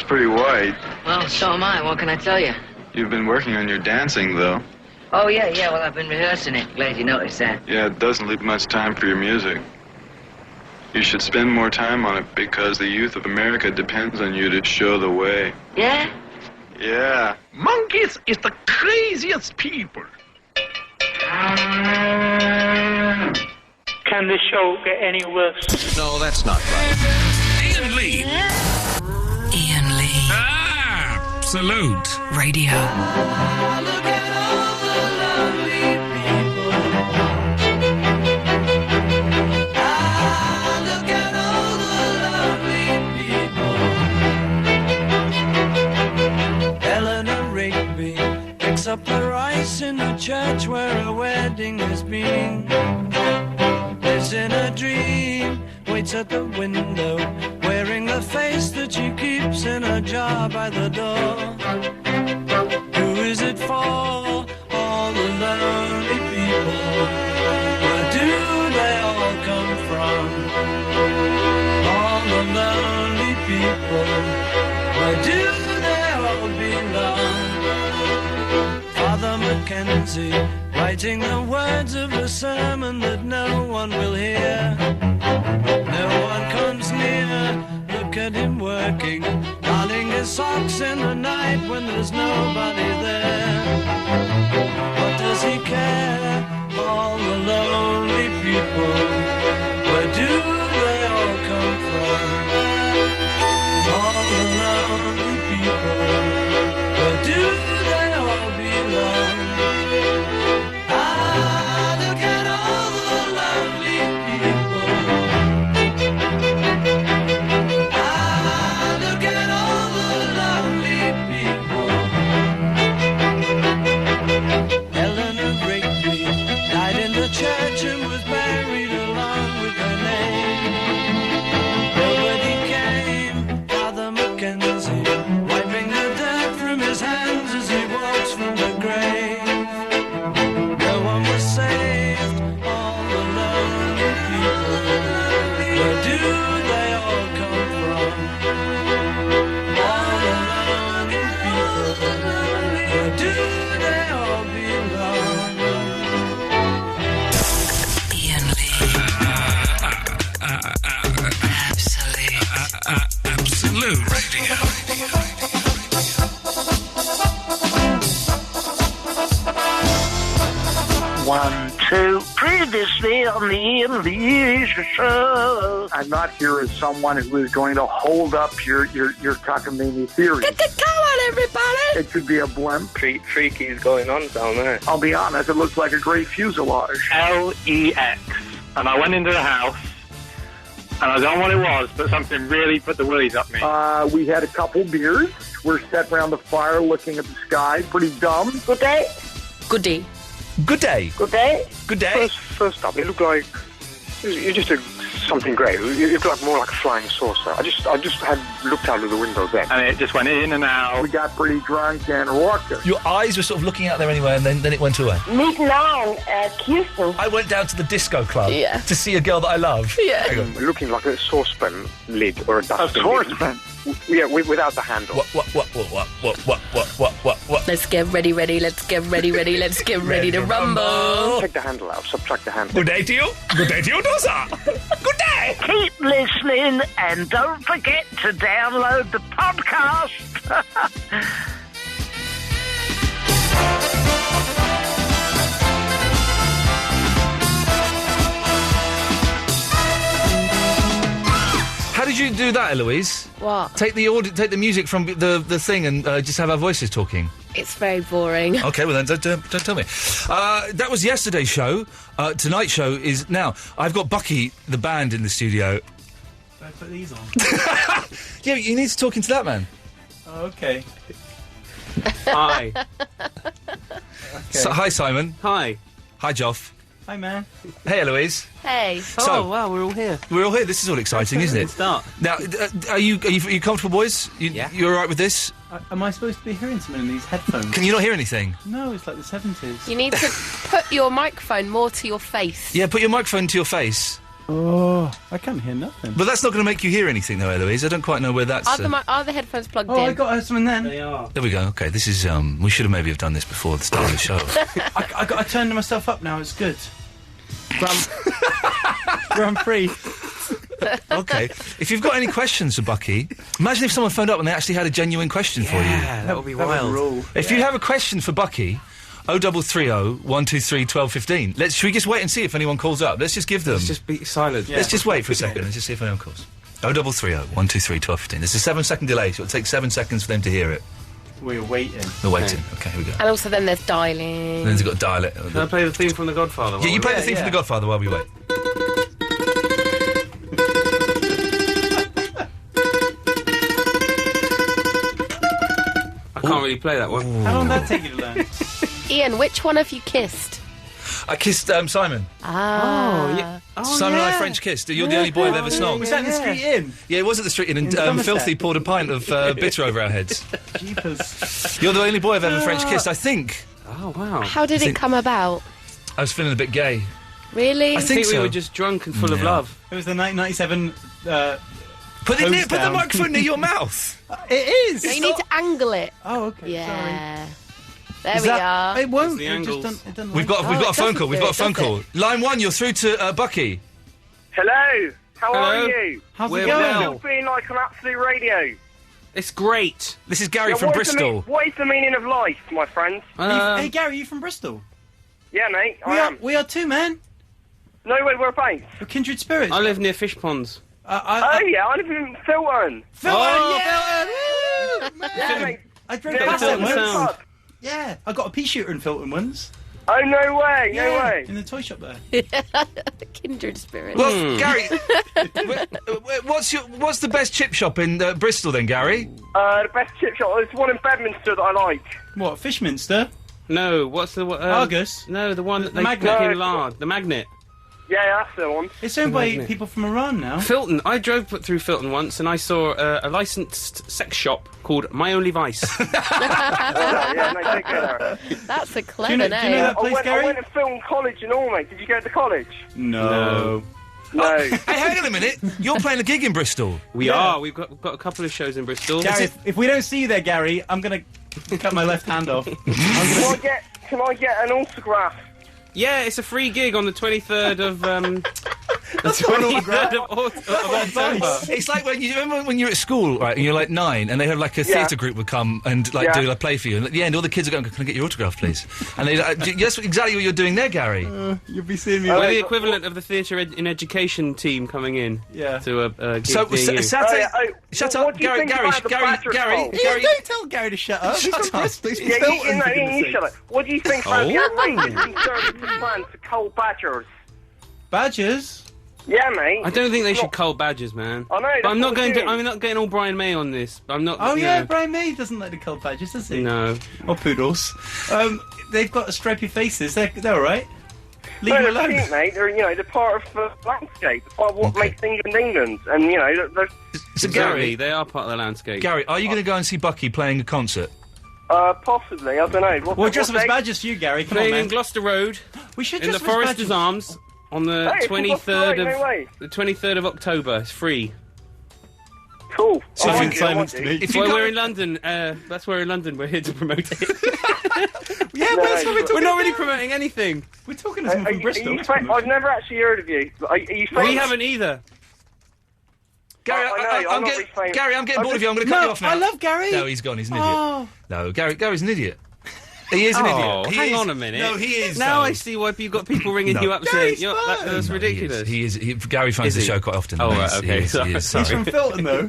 pretty white. Well, so am I. What can I tell you? You've been working on your dancing, though. Oh, yeah. Well, I've been rehearsing it. Glad you noticed that. Yeah, it doesn't leave much time for your music. You should spend more time on it because the youth of America depends on you to show the way. Yeah? Yeah. Monkeys is the craziest people. Can the show get any worse? No, that's not right. Iain Lee. Iain Lee. Absolute Radio. Look at all the lovely people. Look at all the lovely people. Eleanor Rigby picks up her rice in a church where a wedding has been. Lives in a dream, waits at the window, wearing the face that she keeps in a jar by the door. Who is it for? All the lonely people. Where do they all come from? All the lonely people. Where do they all belong? Father Mackenzie, writing the words of a sermon that no one will hear. No one comes near, look at him working, darning his socks in the night when there's nobody there. What does he care? All the lonely people, where do they all come from? All the lonely people, where do they all belong? Look at all the lovely people. Look at all the lovely people. Eleanor Rigby died in the church and was buried along with her name. Nobody came, Father Mackenzie, wiping the dirt from his hands as he walks from the grave. No one was saved, all the lonely people. Where do they all come from? All the lonely people. Where do they all belong? Iain Lee. Absolute Radio. One, two, previously on the Iain Lee Show. I'm not here as someone who is going to hold up your cockamamie theory. Get the go on, everybody! It could be a blimp. Freaky is going on down there. I'll be honest, it looks like a great fuselage. LEX. And I went into the house, and I don't know what it was, but something really put the willies up me. We had a couple beers. We're sat around the fire looking at the sky. Pretty dumb. Good day. Good day. Good day. Good day. Good day. First up, it looked like you just did something great. It looked like more like a flying saucer. I just had looked out of the window then, and it just went in and out. We got pretty drunk and raucous. Your eyes were sort of looking out there anyway, and then it went away. Meet Long at Houston. I went down to the disco club to see a girl that I love. Yeah. Looking like a saucepan lid or a dustbin. A saucepan? Yeah, without the handle. What? Let's get ready, let's get ready, let's get ready to rumble. Take the handle out, subtract the handle. Good day to you. Good day to you, Dosa. Good day. Keep listening and don't forget to download the podcast. How did you do that, Eloise? What? Take the music from the thing and just have our voices talking. It's very boring. Okay, well then don't tell me. That was yesterday's show. Tonight's show is now. I've got Bucky, the band, in the studio. Should I put these on? Yeah, you need to talk into that, man. Oh, okay. Hi. Okay. Hi, Simon. Hi. Hi, Joff. Hi, man. Hey, Eloise. Hey. Oh, wow, we're all here. We're all here. This is all exciting, isn't it? Start. Now, are you comfortable, boys? Yeah. You all right with this? Am I supposed to be hearing something in these headphones? Can you not hear anything? No, it's like the 70s. You need to put your microphone more to your face. Yeah, put your microphone to your face. Oh, I can't hear nothing. But that's not going to make you hear anything, though, Eloise. I don't quite know where that's... Are the headphones plugged in? Oh, I got something then. They are. There we go. Okay, this is... we should have maybe have done this before the start of the show. I got to turn myself up now. It's good. Grand Prix. Okay. If you've got any questions for Bucky, imagine if someone phoned up and they actually had a genuine question for you. Yeah, that would be wild. If you have a question for Bucky, 0330 123 1215. Should we just wait and see if anyone calls up? Let's just give them... Let's just be silent. Let's just wait for a second. Let's just see if anyone calls. 0330 123 1215. There's a 7-second delay, so it'll take 7 seconds for them to hear it. We're waiting. We're waiting. Okay, here we go. And also then there's dialing. And then they've got to dial it. Can I play the theme from The Godfather? Yeah, you play the theme from The Godfather while we wait. I can't really play that one. How long did that take you to learn? Ian, which one have you kissed? I kissed Simon. Ah. Oh, yeah. Simon and I French kissed. You're the only boy I've ever snogged. Was that in the street in? Yeah, it was at the street inn, and Somerset? Filthy poured a pint of bitter over our heads. Jeepers. You're the only boy I've ever French kissed, I think. Oh, wow. How did it come about? I was feeling a bit gay. Really? I think we so. were just drunk and full of love. It was the 1997... Put the down. microphone near your mouth. It is! No, you need to angle it. Oh, okay, Yeah. sorry. There Is we that- are. It won't. the It just angles. doesn't, it doesn't We've like- got a phone doesn't call. We've do got a it, phone does call. Line 1, you're through to Bucky. Hello. How Hello. are you? How's We're it going? well. You're feeling like on Absolute Radio. It's great. This is Gary Yeah, from what is the Bristol. what is the meaning of life, my friend? Hey, Gary, you from Bristol? Yeah, mate, I am. We are too, man. No way, we're based. We're kindred spirits. I live near fish ponds. Oh, yeah, I live in Filton. Filton, Yeah, mate. I drove Yeah, past it Filton once. Sound. Yeah, I got a pea shooter in Filton once. Oh, no way, no way. In the toy shop there. Kindred spirit. Well, Gary, what's the best chip shop in Bristol then, Gary? The best chip shop, there's one in Bedminster that I like. What, Fishminster? No, what's the... Argus? No, the one that The they Magnet. cook in lard. The Magnet. Yeah, that's the one. It's owned by Magnet. people from Iran now. Filton. I drove through Filton once and I saw a licensed sex shop called My Only Vice. Yeah, no, take care. That's a clever Do you know name. that I place, went Gary? to film college and all, mate. Did you go to college? No. No. Hey, hang on a minute. You're playing a gig in Bristol. We are. We've got a couple of shows in Bristol. Gary, if we don't see you there, Gary, I'm going to cut my left hand off. Can I get an autograph? Yeah, it's a free gig on the 23rd of October. It's like when you remember when you're at school, right, and you're like 9, and they have like a theatre group would come and like do a play for you, and at the end, all the kids are going, "Can I get your autograph, please?" And they, that's exactly what you're doing there, Gary. You'll be seeing me. We're the equivalent of the theatre in education team coming in. Yeah. To a gig. So Saturday, shut up, what do you Gary, think about the Badger Bowl? Ian, don't tell Gary to shut up. He's from Bristol. He's from Yeah, Filton, for you goodness shut sake. up. What do you think about the outrageous conservative plan to cull badgers? Badgers? Yeah, mate. I don't think they should cull badgers, man. I know, But I'm that's not what going I'm to. doing. I'm not getting all Brian May on this. I'm not. Oh, you yeah, know. Brian May doesn't like the cull badgers, does he? No. Or poodles. They've got stripy faces. They're all right. Leave No, them they're alone. cute, mate. They're part of the landscape. They're part of what makes England England. And, they're So Exactly, Gary, they are part of the landscape. Gary, are you going to go and see Bucky playing a concert? possibly, I don't know. We'll dress up as badgers for you, Gary. Come on, Playing in man. Gloucester Road We should in the dress up as Forester's badgers. Arms on the Hey, it's in Gloucester 23rd Road, no way. of the 23rd of October. It's free. Cool. So I if like you- it, I silence like to it. me. If you Well, go- we're in London. That's where in London we're here to promote it. Yeah, No, but that's what we're talking We're not about. really promoting anything. We're talking to someone from Bristol. I've never actually heard of you. Are you famous? We haven't either. Gary, I know, I'm I'm not getting really famous. Gary, I'm getting I'm bored of you. I'm going to No, cut you off now. I love Gary. No, he's gone. He's an idiot. Oh. No, Gary's an idiot. He is an Oh, idiot. He hang is. on a minute. No, he is. Now though. I see why you've got people ringing No. you up Gary's saying fine. that's No, ridiculous. He is. Gary phones Is the he? show quite often. Oh, He right, is, okay, He is, sorry. he is. He's from Filton, though.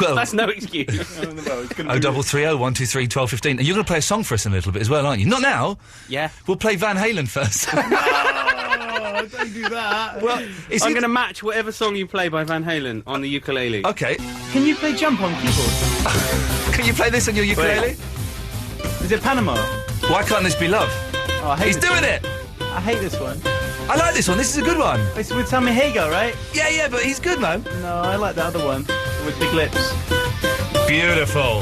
Well, That's no excuse. Oh, 0330 123 1215. And you're going to play a song for us in a little bit as well, aren't you? Not now. Yeah. We'll play Van Halen first. Oh, don't do that. Well, is I'm it- going to match whatever song you play by Van Halen on the ukulele. Okay. Can you play Jump on keyboard? Can you play this on your ukulele? Is it Panama? Why can't this be love? Oh, I hate He's this doing one. it. I hate this one. I like this one. This is a good one. It's with Sammy Hagar, right? Yeah, but he's good, man. No, I like the other one with big lips. Beautiful.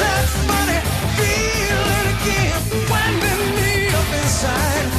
That funny feeling again, winding me up inside.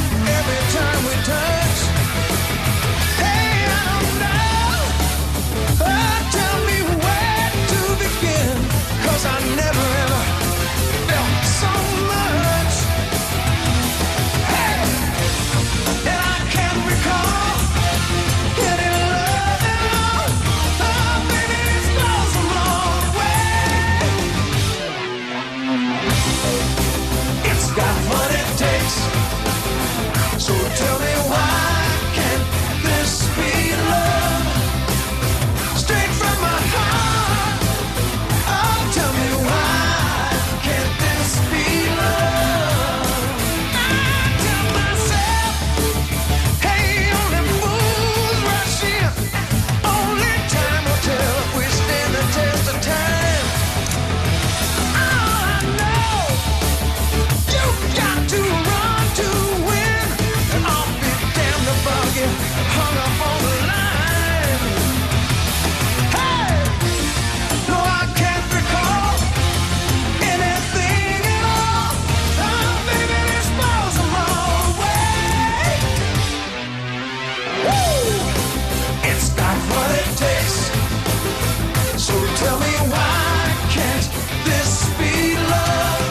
So tell me why can't this be love?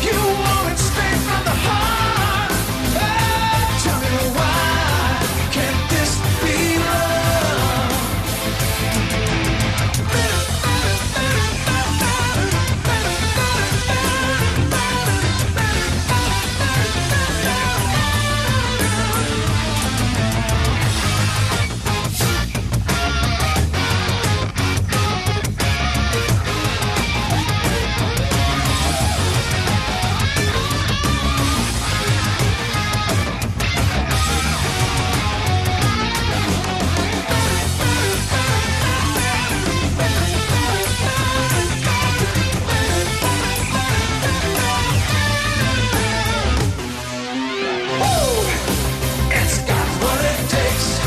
You want it straight from the heart. Oh, tell me why can't this be love? It's got what it takes.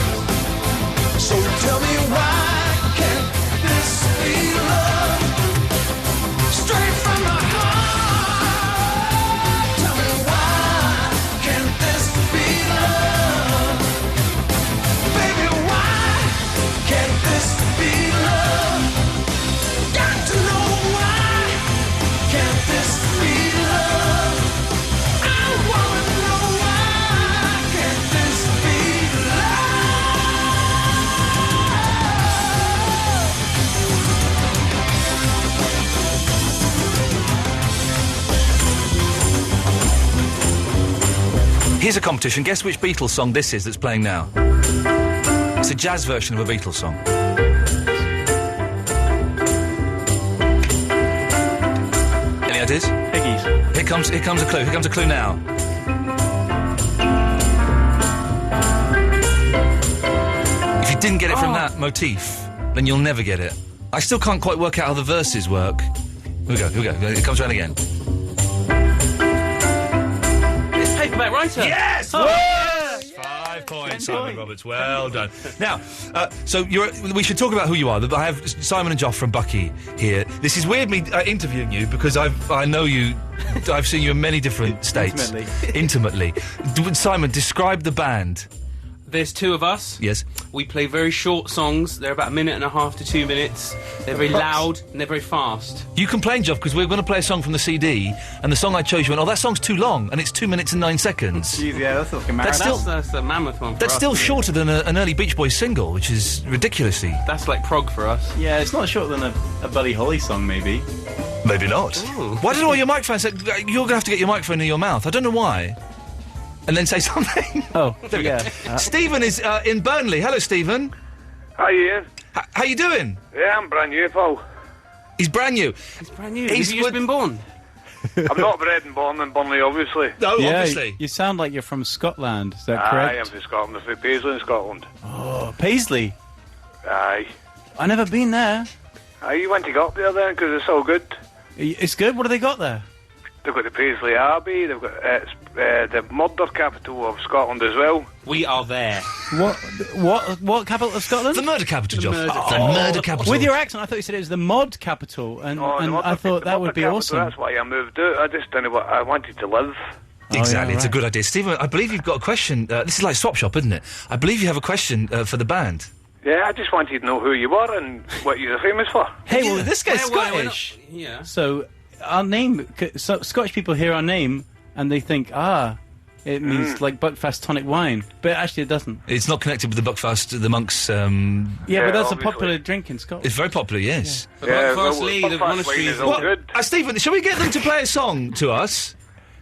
So tell me why can't this be love? Straight from my heart. Tell me why can't this be love? Baby, why can't this be love? Got to know why can't this be love? I wanna know why can't this be Here's a competition. Guess which Beatles song this is that's playing now. It's a jazz version of a Beatles song. Any ideas? Piggies. Here comes a clue. Here comes a clue now. If you didn't get it from that motif, then you'll never get it. I still can't quite work out how the verses work. Here we go. It comes around again. It's Paperback Writer. Yes! Oh. Yes! 5 points, Simon Roberts. Well done. Now, so we should talk about who you are. I have Simon and Joff from Bucky here. This is weird me interviewing you because I know you. I've seen you in many different states. Intimately. Simon, describe the band. There's two of us. Yes. We play very short songs. They're about 1.5 to 2 minutes. They're very loud and they're very fast. You complained, Joff, because we're going to play a song from the CD, and the song I chose, you went, oh, that song's too long, and it's 2 minutes and 9 seconds. Jeez, yeah, that's like a marathon. That's a mammoth one for That's us, still isn't it? shorter than an early Beach Boys single, which is ridiculously. That's like prog for us. Yeah, it's not shorter than a Buddy Holly song, maybe. Maybe not. Ooh. Why did all your microphones say, you're going to have to get your microphone in your mouth? I don't know why. And then say something. Oh, there we yeah. go. Stephen is in Burnley. Hello, Stephen. Hi, Ian. How you doing? Yeah, I'm brand new, pal. He's brand new. He's brand new. Have you just been born? I'm not bred and born in Burnley, obviously. No, Yeah, obviously. you sound like you're from Scotland. Is that Aye, correct? I'm from Scotland. I'm from Paisley in Scotland. Oh, Paisley. Aye. I've never been there. Aye, you went to go up there then, because it's so good. It's good. What have they got there? They've got the Paisley Abbey, they've got the murder capital of Scotland as well. We are there. What capital of Scotland? The murder capital, Joff. murder The murder capital. With your accent, I thought you said it was the mod capital, and Oh, the murder- I thought the that would murder be capital, awesome. That's why I moved out. I just didn't know what I wanted to live. Exactly, yeah, it's a right. good idea. Stephen, I believe you've got a question. This is like Swap Shop, isn't it? I believe you have a question for the band. Yeah, I just wanted to know who you were and what you're famous for. Hey, well, this guy's Yeah, we're not- Scottish. Yeah. So our name, so Scottish people hear our name and they think, it means like Buckfast tonic wine, but actually it doesn't. It's not connected with the Buckfast, the monks. Yeah, but that's obviously. a popular drink in Scotland. It's very popular, yes. The Yeah, Buckfast well, Lee, the Buckfast monastery wine is is all all good. Stephen, shall we get them to play a song to us?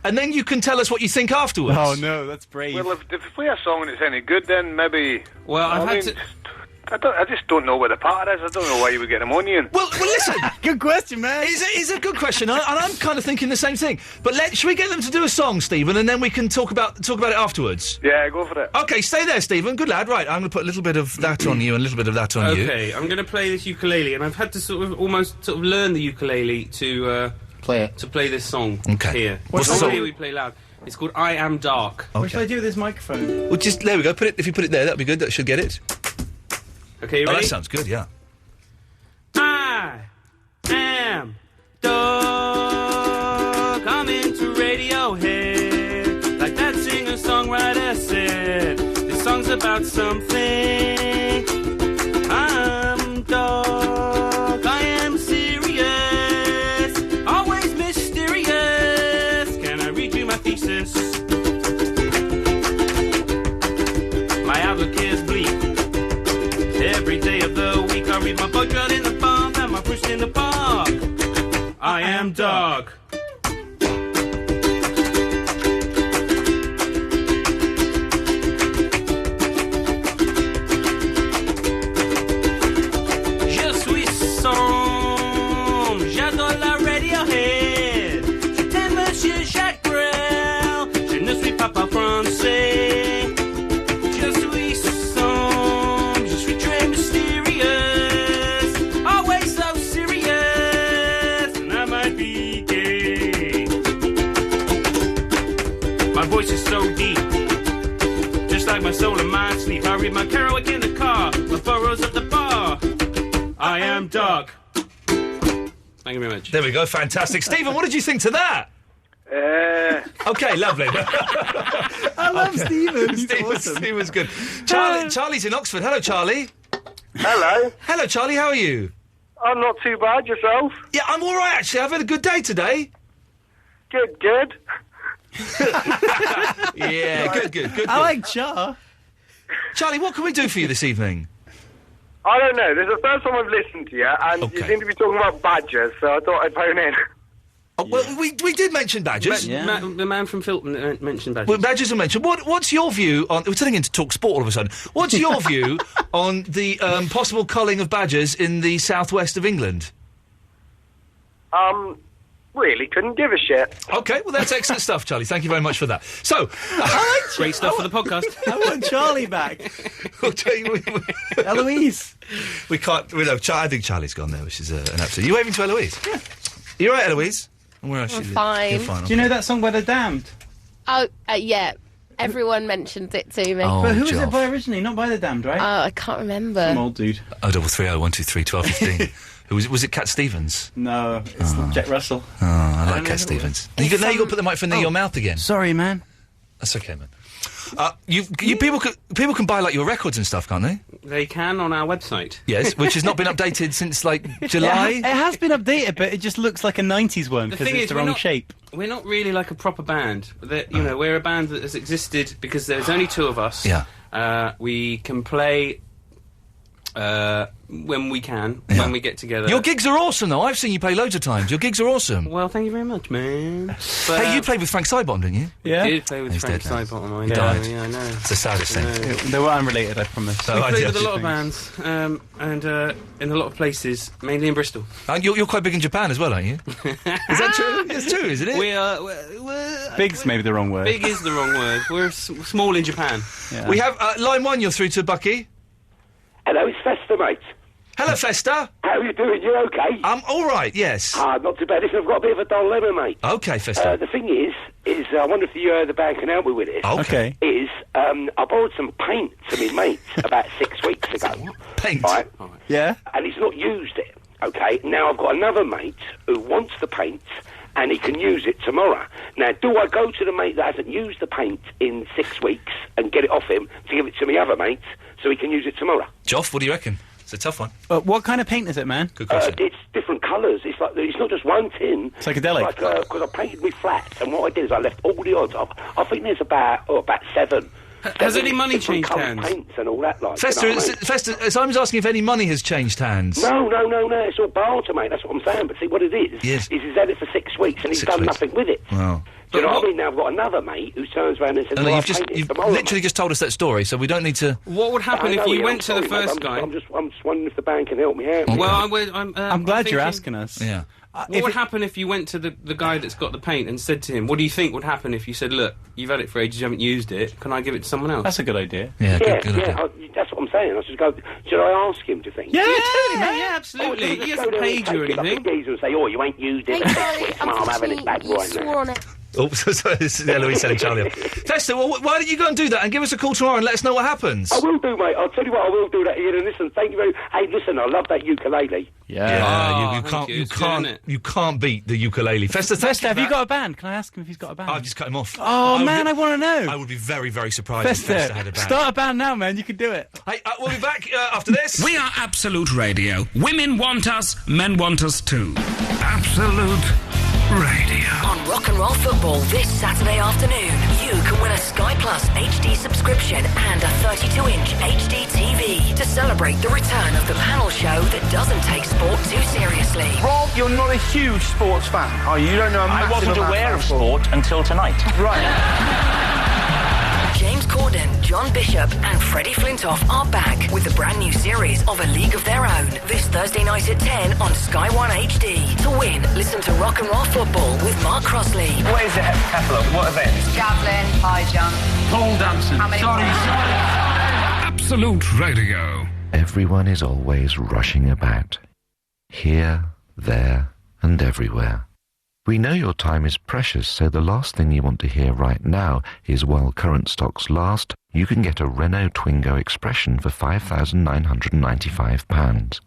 And then you can tell us what you think afterwards. Oh no, that's brave. Well, if you play a song and it's any good, then maybe... Well, I just don't know where the part is. I don't know why you would get them on, Ian. Well, listen. Good question, man. It's a good question, and I'm kind of thinking the same thing. But should we get them to do a song, Stephen, and then we can talk about it afterwards? Yeah, go for it. Okay, stay there, Stephen. Good lad. Right, I'm going to put a little bit of that on you and a little bit of that on you. Okay, I'm going to play this ukulele, and I've had to almost learn the ukulele to Play it. to play this song. Okay. Here. What's the Over song? here we play loud. It's called I Am Dark. What should I do with this microphone? Well, just there we go. If you put it there, that'd be good. That should get it. Okay, you Oh, ready? that sounds good. Yeah. I am dark. I'm into Radiohead. Like that singer-songwriter said. This song's about something. I'm dark. I in the park. I am dog. Je suis sombre, j'adore la Radiohead. Je t'aime, Monsieur Jacques Brel. Je ne suis pas français. Je suis sombre, je suis très mysterious. Always so serious, and I might be gay. My voice is so deep, just like my soul and my sleep. I read my Kerouac in the car, my furrows at the bar. I am dog. Thank you very much. There we go, fantastic. Stephen, what did you think to that? Okay, lovely. I love Stephen. He's awesome. Stephen's good. Charlie's in Oxford. Hello, Charlie. Hello. Hello, Charlie. How are you? I'm not too bad. Yourself? Yeah, I'm all right, actually. I've had a good day today. Good. Yeah, good. I like Char. Charlie, what can we do for you this evening? I don't know. This is the first time I've listened to you, and you seem to be talking about badgers, so I thought I'd phone in. Oh, well, we did mention badgers. The man from Filton mentioned badgers. Well, badgers are mentioned. What's your view on... We're turning into Talk Sport all of a sudden. What's your view on the possible culling of badgers in the southwest of England? Really couldn't give a shit. Okay, well, that's excellent stuff, Charlie. Thank you very much for that. So... Great stuff for the podcast. I want Charlie back. Eloise. We can't... I think Charlie's gone there, which is an absolute... You waving to Eloise? Yeah. You all right, Eloise? Where else I'm you- fine. You're fine. Do you know that song by The Damned? Oh, yeah. Everyone mentioned it to me. Oh, But who was Joff. it by originally? Not by The Damned, right? I can't remember. Some old dude. 0330 123 1215. Who was it? Cat Stevens? No, it's Jack Russell. Oh, I like Cat Stevens. Now you got to put the microphone near your mouth again. Sorry, man. That's okay, man. People can buy like your records and stuff, can't they? They can on our website. Yes, which has not been updated since like July. It has been updated, but it just looks like a 90s one because it's the wrong shape. We're not really like a proper band. We're a band that has existed because there's only two of us. Yeah. We can play when we can, when we get together. Your gigs are awesome, though. I've seen you play loads of times. Your gigs are awesome. Well, thank you very much, man. But, hey, you played with Frank Sidebottom, didn't you? Yeah. We did play with He's Frank dead now. Sidebottom. I He know. died. Yeah, I know. It's the saddest thing. They were unrelated, I promise. So we I played did with a lot of things. bands, and in a lot of places, mainly in Bristol. And you're quite big in Japan as well, aren't you? Is that true? It's true, isn't it? We are. We're Big's maybe the wrong word. Big is the wrong word. We're small in Japan. Yeah. We have line one. You're through to Bucky. Hello, it's Fester, mate. Hello, Fester. How are you doing? You okay? I'm all right. Yes. Not too bad. Listen, I've got a bit of a dilemma, mate. Okay, Fester. The thing is I wonder if the band can help me with it. Okay. I borrowed some paint to my mate about 6 weeks ago. Paint? Right? Yeah. And he's not used it. Okay. Now I've got another mate who wants the paint, and he can use it tomorrow. Now, do I go to the mate that hasn't used the paint in 6 weeks and get it off him to give it to my other mate so he can use it tomorrow? Joff, what do you reckon? It's a tough one. What kind of paint is it, man? Good question. It's different colours. It's not just one tin. Psychedelic. Because I painted me flat, and what I did is I left all the odds off. I think there's about 7. Has any money different changed coloured hands? Paints and all that, like. Fester, you know what I mean? Fester, Simon's asking if any money has changed hands. No. It's all barter, mate. That's what I'm saying. But see, what it is, Yes. is he's had it for 6 weeks, and he's 6 done weeks. nothing with it. Wow. Do you know what I mean? Now I've got another mate who turns around and says, No, well, you've tomorrow, literally just told us that story, so we don't need to... What would happen I if know, you yeah, went to I'm the sorry, first mate. guy? I'm just wondering if the band can help me out. Well, I'm glad you're asking us. Yeah. What would happen if you went to the guy that's got the paint and said to him, what do you think would happen if you said, look, you've had it for ages, you haven't used it, can I give it to someone else? That's a good idea. Yeah, good idea. That's what I'm saying. I should go. Should I ask him? Do you think? Yeah, yeah, absolutely. He hasn't paid you or anything. And say, oh, you ain't used it. I'm having it back right now. Oh, sorry, this is Eloise selling Charlie off. Fester, well, why don't you go and do that and give us a call tomorrow and let us know what happens? I will do, mate. I'll tell you what, I will do that, Ian. And listen, thank you very much. Hey, listen, I love that ukulele. Yeah, thank you. you can't beat the ukulele. Fester, Fester, have you got a band? Can I ask him if he's got a band? I've just cut him off. Oh, man, I want to know. I would be very, very surprised if Fester, Fester had a band. start a band now, man. You can do it. Hey, we'll be back after this. We are Absolute Radio. Women want us, men want us too. Absolute Radio. On Rock and Roll Football this Saturday afternoon, you can win a Sky Plus HD subscription and a 32-inch HD TV to celebrate the return of the panel show that doesn't take sport too seriously. Rob, you're not a huge sports fan, are you? You don't know a I massive wasn't amount aware about of sport until tonight. Right. James Corden, John Bishop and Freddie Flintoff are back with the brand new series of A League of Their Own this Thursday night at 10 on Sky One HD. To win, listen to Rock and Roll Football with Mark Crossley. Where is it at Capello? What event? Javelin, high jump. Pole dancing. How many? Sorry. Absolute Radio. Everyone is always rushing about. Here, there, and everywhere. We know your time is precious, so the last thing you want to hear right now is while current stocks last, you can get a Renault Twingo Expression for £5,995.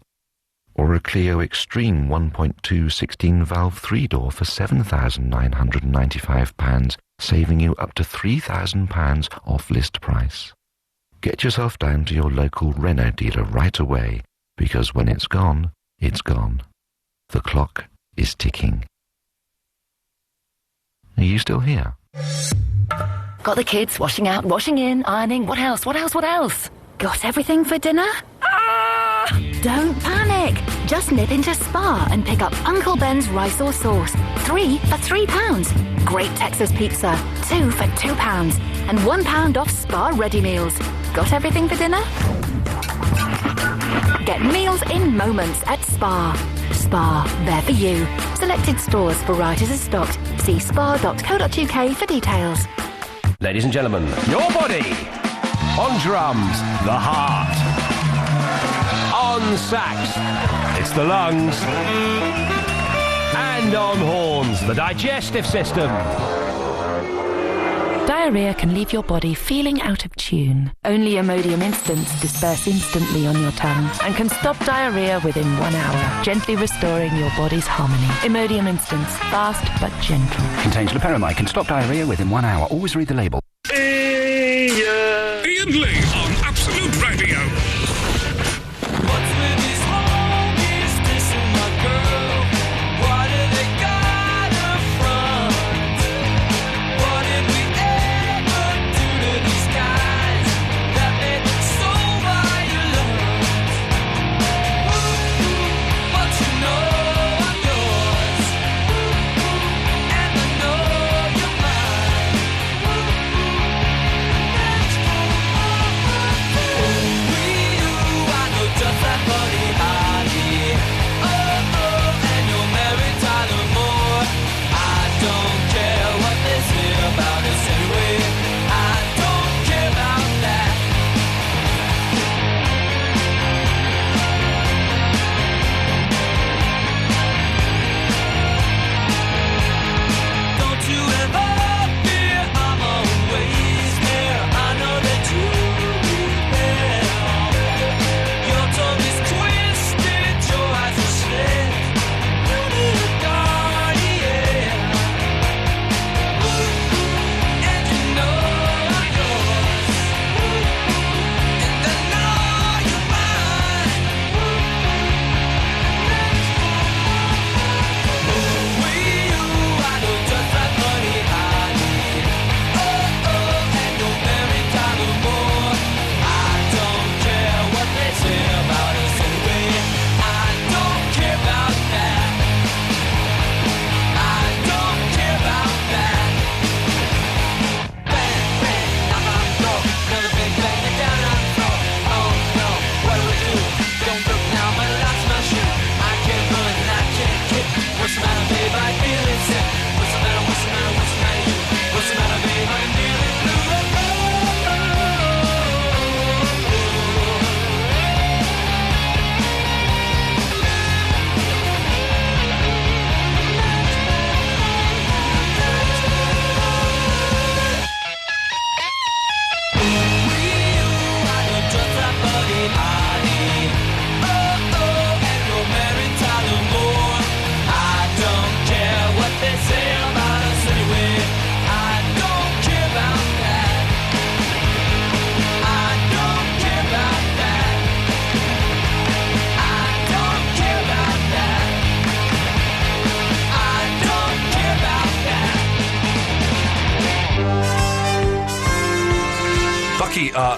Or a Clio Extreme 1.2 16-valve 3-door for £7,995, saving you up to £3,000 off list price. Get yourself down to your local Renault dealer right away, because when it's gone, it's gone. The clock is ticking. Are you still here? Got the kids washing out, washing in, ironing. What else? Got everything for dinner? Don't panic. Just nip into Spar and pick up Uncle Ben's rice or sauce. 3 for £3. Great Texas pizza. 2 for £2. And £1 off Spar ready meals. Got everything for dinner? Get meals in moments at Spar. Spar, there for you. Selected stores, varieties are stocked. See spar.co.uk for details. Ladies and gentlemen, your body. On drums, the heart. On sax, it's the lungs. And on horns, the digestive system. Diarrhea can leave your body feeling out of tune. Only Imodium Instants disperse instantly on your tongue and can stop diarrhea within 1 hour, gently restoring your body's harmony. Imodium Instants, fast but gentle. Contains loperamide, can stop diarrhea within 1 hour. Always read the label. Iain Lee on Absolute Radio.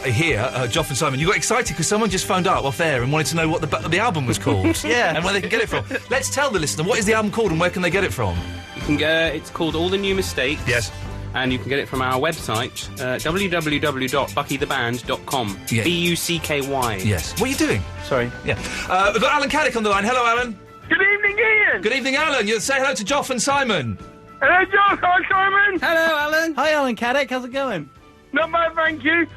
here, Joff and Simon. You got excited because someone just phoned up off air and wanted to know what the album was called. Yeah. And where they can get it from. Let's tell the listener, what is the album called and where can they get it from? You can it's called All the New Mistakes. Yes. And you can get it from our website, www.buckytheband.com. Yeah. B-U-C-K-Y. Yes. What are you doing? Sorry. Yeah. We've got Alan Caddick on the line. Hello, Alan. Good evening, Ian. Good evening, Alan. You say hello to Joff and Simon. Hello, Joff. Hi, Simon. Hello, Alan. Hi, Alan Caddick. How's it going? Not bad, thank you.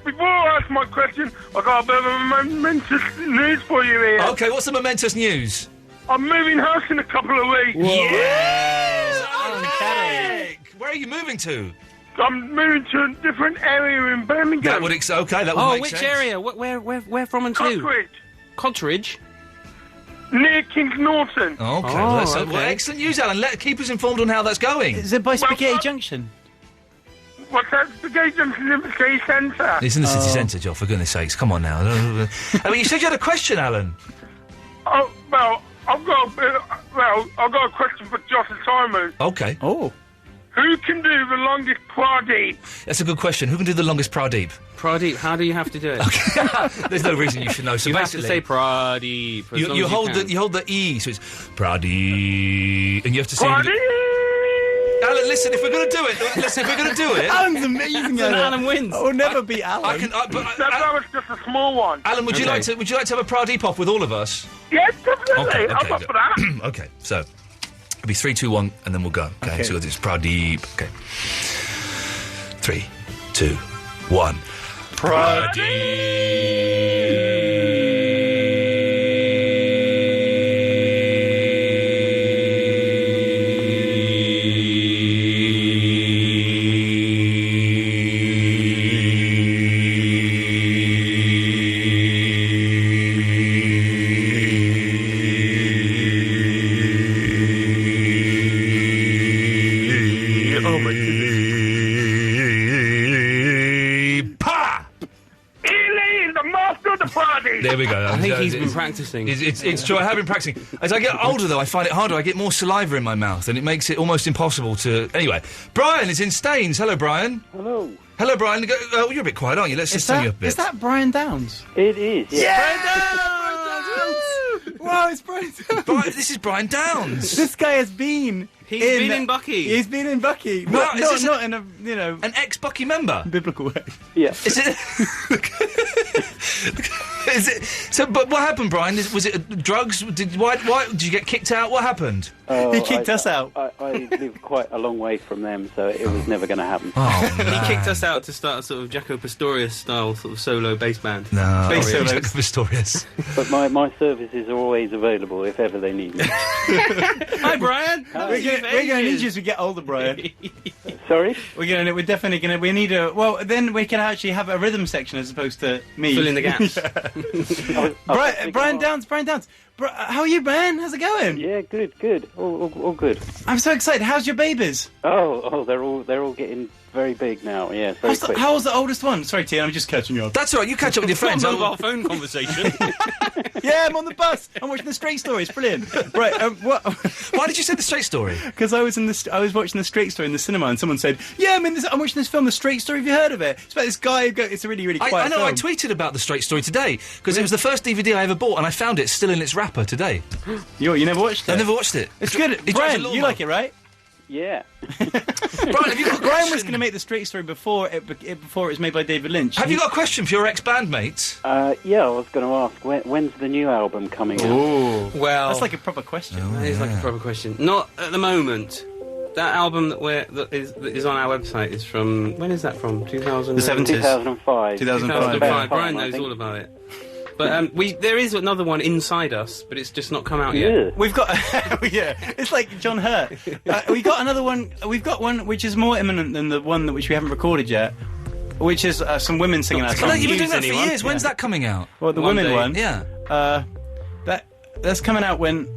Before I ask my question, I got a bit of a momentous news for you, Ian. Okay, what's the momentous news? I'm moving house in a couple of weeks. Yes! Alan Caddick. Where are you moving to? I'm moving to a different area in Birmingham. That would okay. That would make which sense. area? Where from and to? Cottridge. Cottridge. Near Kings Norton. Okay, Oh, well, excellent news, Alan. Keep us informed on how that's going. Is it by Spaghetti Junction? What's that? Spaghetti Junction in the city centre. It's in the city centre, Joe, for goodness sakes. Come on now. I mean, you said you had a question, Alan. Oh, well, I've got a question for Josh and Simon. Okay. Oh. Who can do the longest Pradeep? That's a good question. Who can do the longest Pradeep? Pradeep, how do you have to do it? There's no reason you should know. So you have to say Pradeep. You hold the E, so it's Pradeep, and you have to say. Alan, listen. If we're going to do it, Alan's amazing. Alan wins. I will never beat Alan. That was just a small one. Alan, would you like to have a Pradeep off with all of us? Yes, definitely. Okay, I'm up for that. Okay, so it'll be 3, 2, 1, and then we'll go. Okay. So it's Pradeep. Okay. 3, 2, 1. Pradeep. There we go. I think he's been practising. It's true, I have been practising. As I get older, though, I find it harder. I get more saliva in my mouth, and it makes it almost impossible to... Anyway, Brian is in Staines. Hello, Brian. Hello. Hello, Brian. You're a bit quiet, aren't you? Let's just tell you a bit. Is that Brian Downs? It is, yeah. Brian Downs! Wow, it's Brian Downs. This is Brian Downs. This guy has been... He's been in Bucky. He's been in Bucky. Well, not in a, an ex-Bucky member? Biblical way. Yeah. Is it... Is it... So, but what happened, Brian? Was it drugs? Why did you get kicked out? What happened? He kicked us out. I live quite a long way from them, so it was never going to happen. Oh, He kicked us out to start a sort of Jaco Pastorius-style sort of solo bass band. No. Bass Jaco solos. Pastorius. But my services are always available if ever they need me. Hi, Brian. We're going to need you as we get older, Brian. Sorry? We're definitely going to... We need a... Well, then we can actually have a rhythm section as opposed to me. Fill in the gaps. Brian Downs. How are you, man? How's it going? Yeah, good. All good. I'm so excited. How's your babies? Oh, they're all getting very big now. Yeah, very quick. How old's the oldest one? Sorry, T, I'm just catching you up. That's all right. You catch up with your friends. It's not a mobile phone conversation. Yeah, I'm on the bus. I'm watching the Straight Story. It's brilliant. Right. What? Why did you say the Straight Story? Because I was watching the Straight Story in the cinema, and someone said, "Yeah, I'm watching this film, The Straight Story. Have you heard of it? It's about this guy. It's a really, really quiet I know. film." I tweeted about the Straight Story today because it was the first DVD I ever bought, and I found it still in its wrapper today. You never watched it? I never watched it. It's good. Brian, you like it, right? Yeah. Brian, have you got a Brian question? was going to make the Straight Story before it was made by David Lynch. Have you got a question for your ex-bandmates? Yeah, I was going to ask, when's the new album coming out? Ooh. Well... That's like a proper question. That is like a proper question. Not at the moment. That album that is on our website is from... When is that from? 2000? The 70s. 2005. 2005. Brian knows all about it. But there is another one inside us, but it's just not come out yet. We've got it's like John Hurt. We got another one. We've got one which is more imminent than the one which we haven't recorded yet, which is some women singing our song. No, you've been doing that for years. When's that coming out? Well, the women one. Yeah. That's coming out when.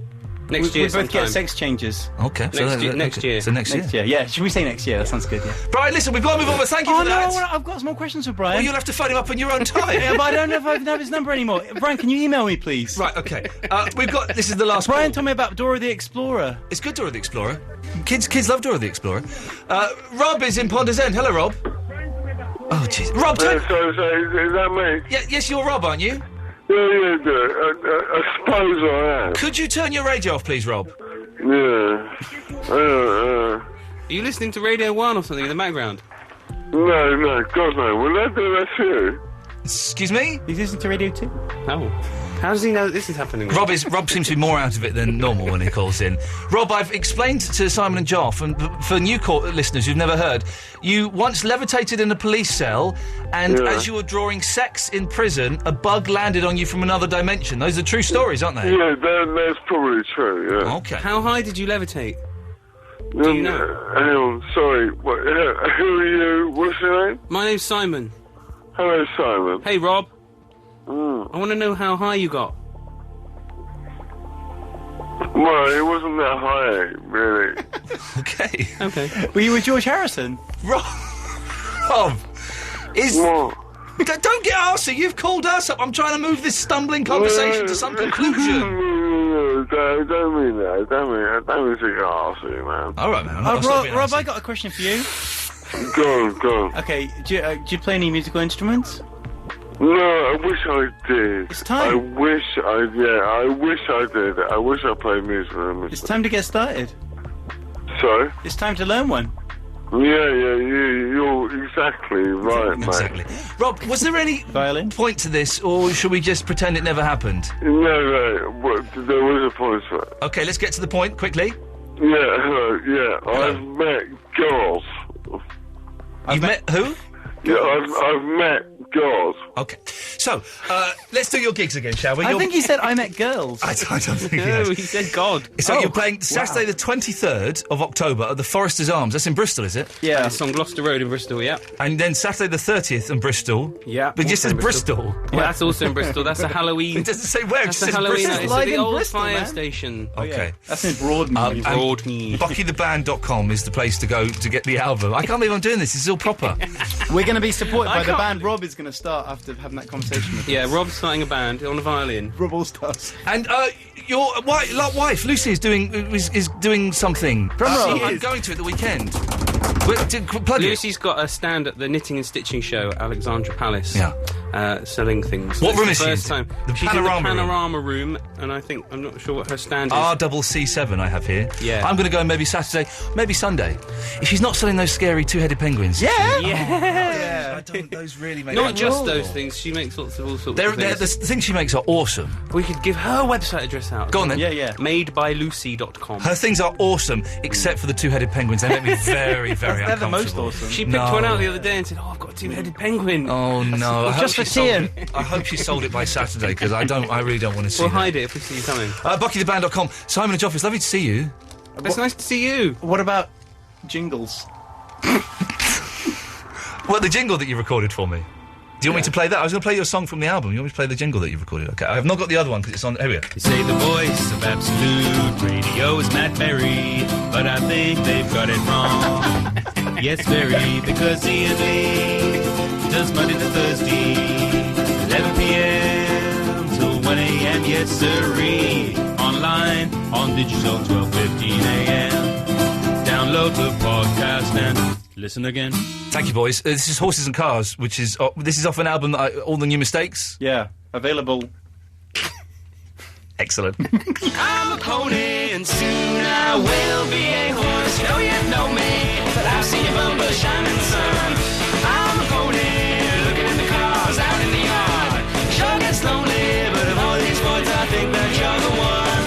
Next year we both get sex changes. Okay. Next year. So next year. Yeah. Should we say next year? That sounds good. Yeah. Brian, listen, we've got to move on. But thank you for that. No, I've got some more questions for Brian. Well, you'll have to phone him up on your own time. Yeah, but I don't know if I have his number anymore. Brian, can you email me, please? Right. Okay. We've got. This is the last. Brian told me about Dora the Explorer. It's good, Dora the Explorer. Kids love Dora the Explorer. Rob is in Ponders End. Hello, Rob. Oh, jeez. Rob, So, is that me? Yeah, yes, you're Rob, aren't you? Yeah, I suppose I am. Could you turn your radio off, please, Rob? Yeah. Are you listening to Radio 1 or something in the background? No, God no. Will that do that to you? Excuse me? He's listening to Radio 2? Oh. How does he know that this is happening? Rob seems to be more out of it than normal when he calls in. Rob, I've explained to Simon and Joff, and for new listeners who've never heard, you once levitated in a police cell, and as you were drawing sex in prison, a bug landed on you from another dimension. Those are true stories, aren't they? Yeah, that's probably true, yeah. Okay. How high did you levitate? Do you know? Hang on, sorry. What, who are you? What's your name? My name's Simon. Hello, Simon. Hey, Rob. I want to know how high you got. Well, it wasn't that high, really. Okay. Were you with George Harrison? Rob, don't get arsey. You've called us up. I'm trying to move this stumbling conversation to some conclusion. No, don't mean that. I don't mean to get arsey, man. All right, man. Rob, I got a question for you. Go on. Okay, do you play any musical instruments? No, I wish I did. It's time. I wish I did. I wish I played music. It's time to get started. Sorry? It's time to learn one. Yeah, you're exactly right, mate. Exactly. Rob, was there any point to this, or should we just pretend it never happened? No, there was a point to it. Okay, let's get to the point, quickly. Yeah, I've met girls. You've met who? Yeah, I've met girls. Okay. So, let's do your gigs again, shall we? I think he said I met girls. I don't think he No, has. he said God. So you're playing Saturday the 23rd of October at the Foresters Arms. That's in Bristol, is it? Yeah. It's on Gloucester Road in Bristol, yeah. And then Saturday the 30th in Bristol. Yeah. But it just says Bristol. Yeah, that's also in Bristol. That's a Halloween. It doesn't say where, it That's just a says Halloween. Bristol. It's live at the in old Bristol, fire man. station. Okay. That's in Broadmead. Broadmead. BuckyTheBand.com is the place to go to get the album. I can't believe I'm doing this. This is all proper. We're going to be supported by the can't- band Rob is going to start after having that conversation with Yeah, us. Rob's starting a band on a violin. Rob all stars. And your wife Lucy is doing something. I'm going to at the weekend. Plug it. Lucy's got a stand at the Knitting and Stitching Show at Alexandra Palace. Yeah. Selling things. What It's room the is she in? first time. The She's panorama in the room. panorama room, and I'm not sure what her stand is. RCC7 I have here. Yeah. I'm going to go maybe Saturday, maybe Sunday. If she's not selling those scary two-headed penguins. Yeah. I don't, those really make Not just those things. She makes lots of all sorts of things. The things she makes are awesome. We could give her website address out. Go on then. Yeah. Madebylucy.com. Her things are awesome, except for the two-headed penguins. They make me very, very They're the uncomfortable. most awesome. She picked one out the other day and said, "Oh, I've got a two-headed penguin." Oh no! I hope just she for sold Ian. it. I hope she sold it by Saturday because I really don't want to see. We'll that. hide it if we see you coming. BuckyTheBand.com. Simon and Joff, it's lovely to see you. It's nice to see you. What about jingles? Well, the jingle that you recorded for me. Do you want me to play that? I was going to play your song from the album. You want me to play the jingle that you recorded? Okay, I have not got the other one because it's on. Here we go. They say the voice of Absolute Radio is Matt Berry, but I think they've got it wrong. Yes, very, because Iain Lee does Monday to Thursday, 11 p.m. till 1 a.m. Yes, sirree. Online, on digital, 12:15 a.m. Download the podcast and listen again. Thank you, boys. This is Horses and Cars, which is this is off an album that All the New Mistakes. Yeah, available. Excellent. I'm a pony and soon I will be a horse. No, you know me, but I've seen your bumper shining sun. I'm a pony looking in the cars out in the yard. Sure gets lonely, but of all these sports I think that you're the one.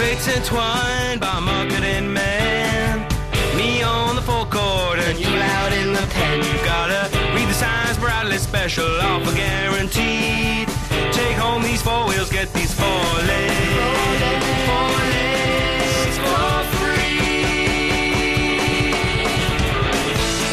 Fates entwined by marketing man. Me on the forecourt and you out in the pen. You gotta read the signs, Bradley special offer guaranteed. Take home these four wheels, get these four legs for free.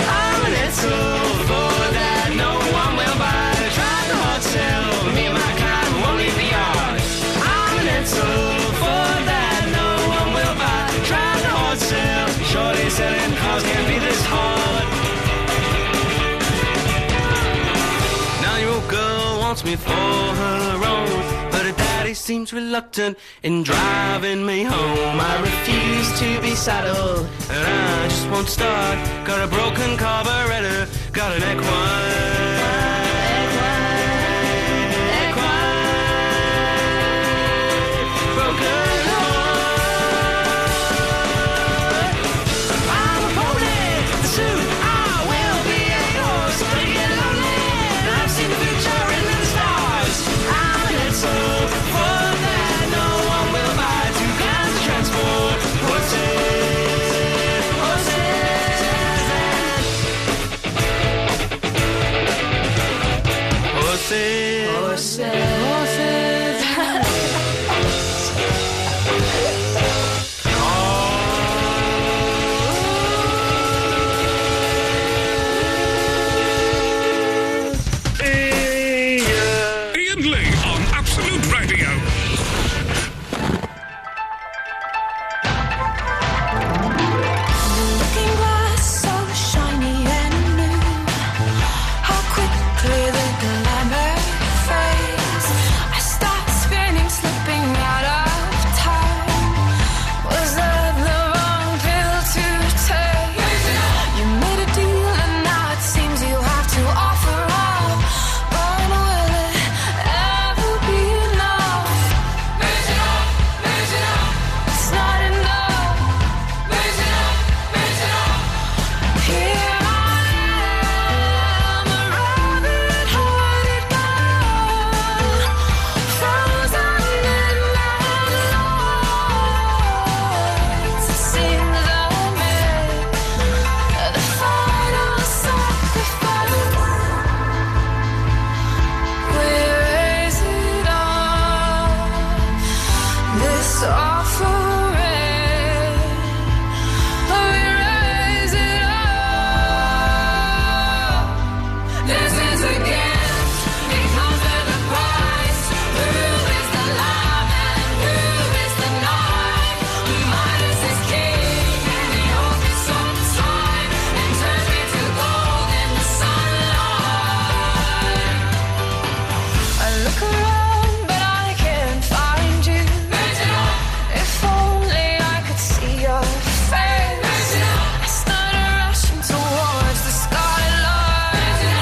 I'm an Edsel for that no one will buy. Tried the hard sell, me and my kind won't leave the yard. I'm an Edsel for that no one will buy. Tried the hard sell, surely selling cars can't be this hard. 9-year-old girl wants me for her own, but her daddy he seems reluctant in driving me home. I refuse to be saddled, and I just won't start. Got a broken carburetor, got an equine. Broken heart. I'm a pony, soon I will be a horse. Gonna get lonely, and I've seen the future in the stars. I'm an head soul, for that no one will buy. Two kinds of transport, horses, horses, Iain Lee on Absolute Radio. Looking glass so shiny and new. How quickly the glamour fades. I start spinning, slipping out of time. Was that the wrong pill to take? You made a deal and now it seems you have to offer up. But will it ever be enough? Lose it up, lose it up. It's not enough. Lose it up, lose it up. Here I am, a rabbit-hearted girl, frozen in my lights. It seems I made the final sacrifice. We raise it up, this offering. We raise it up. This is a gift. It comes with a price. Who is the lamb and who is the knight? Midas is king and he holds me so tight and turns me to gold in the sunlight. I look around but I can't find you. If only I could see your face. I start rushing towards the skyline.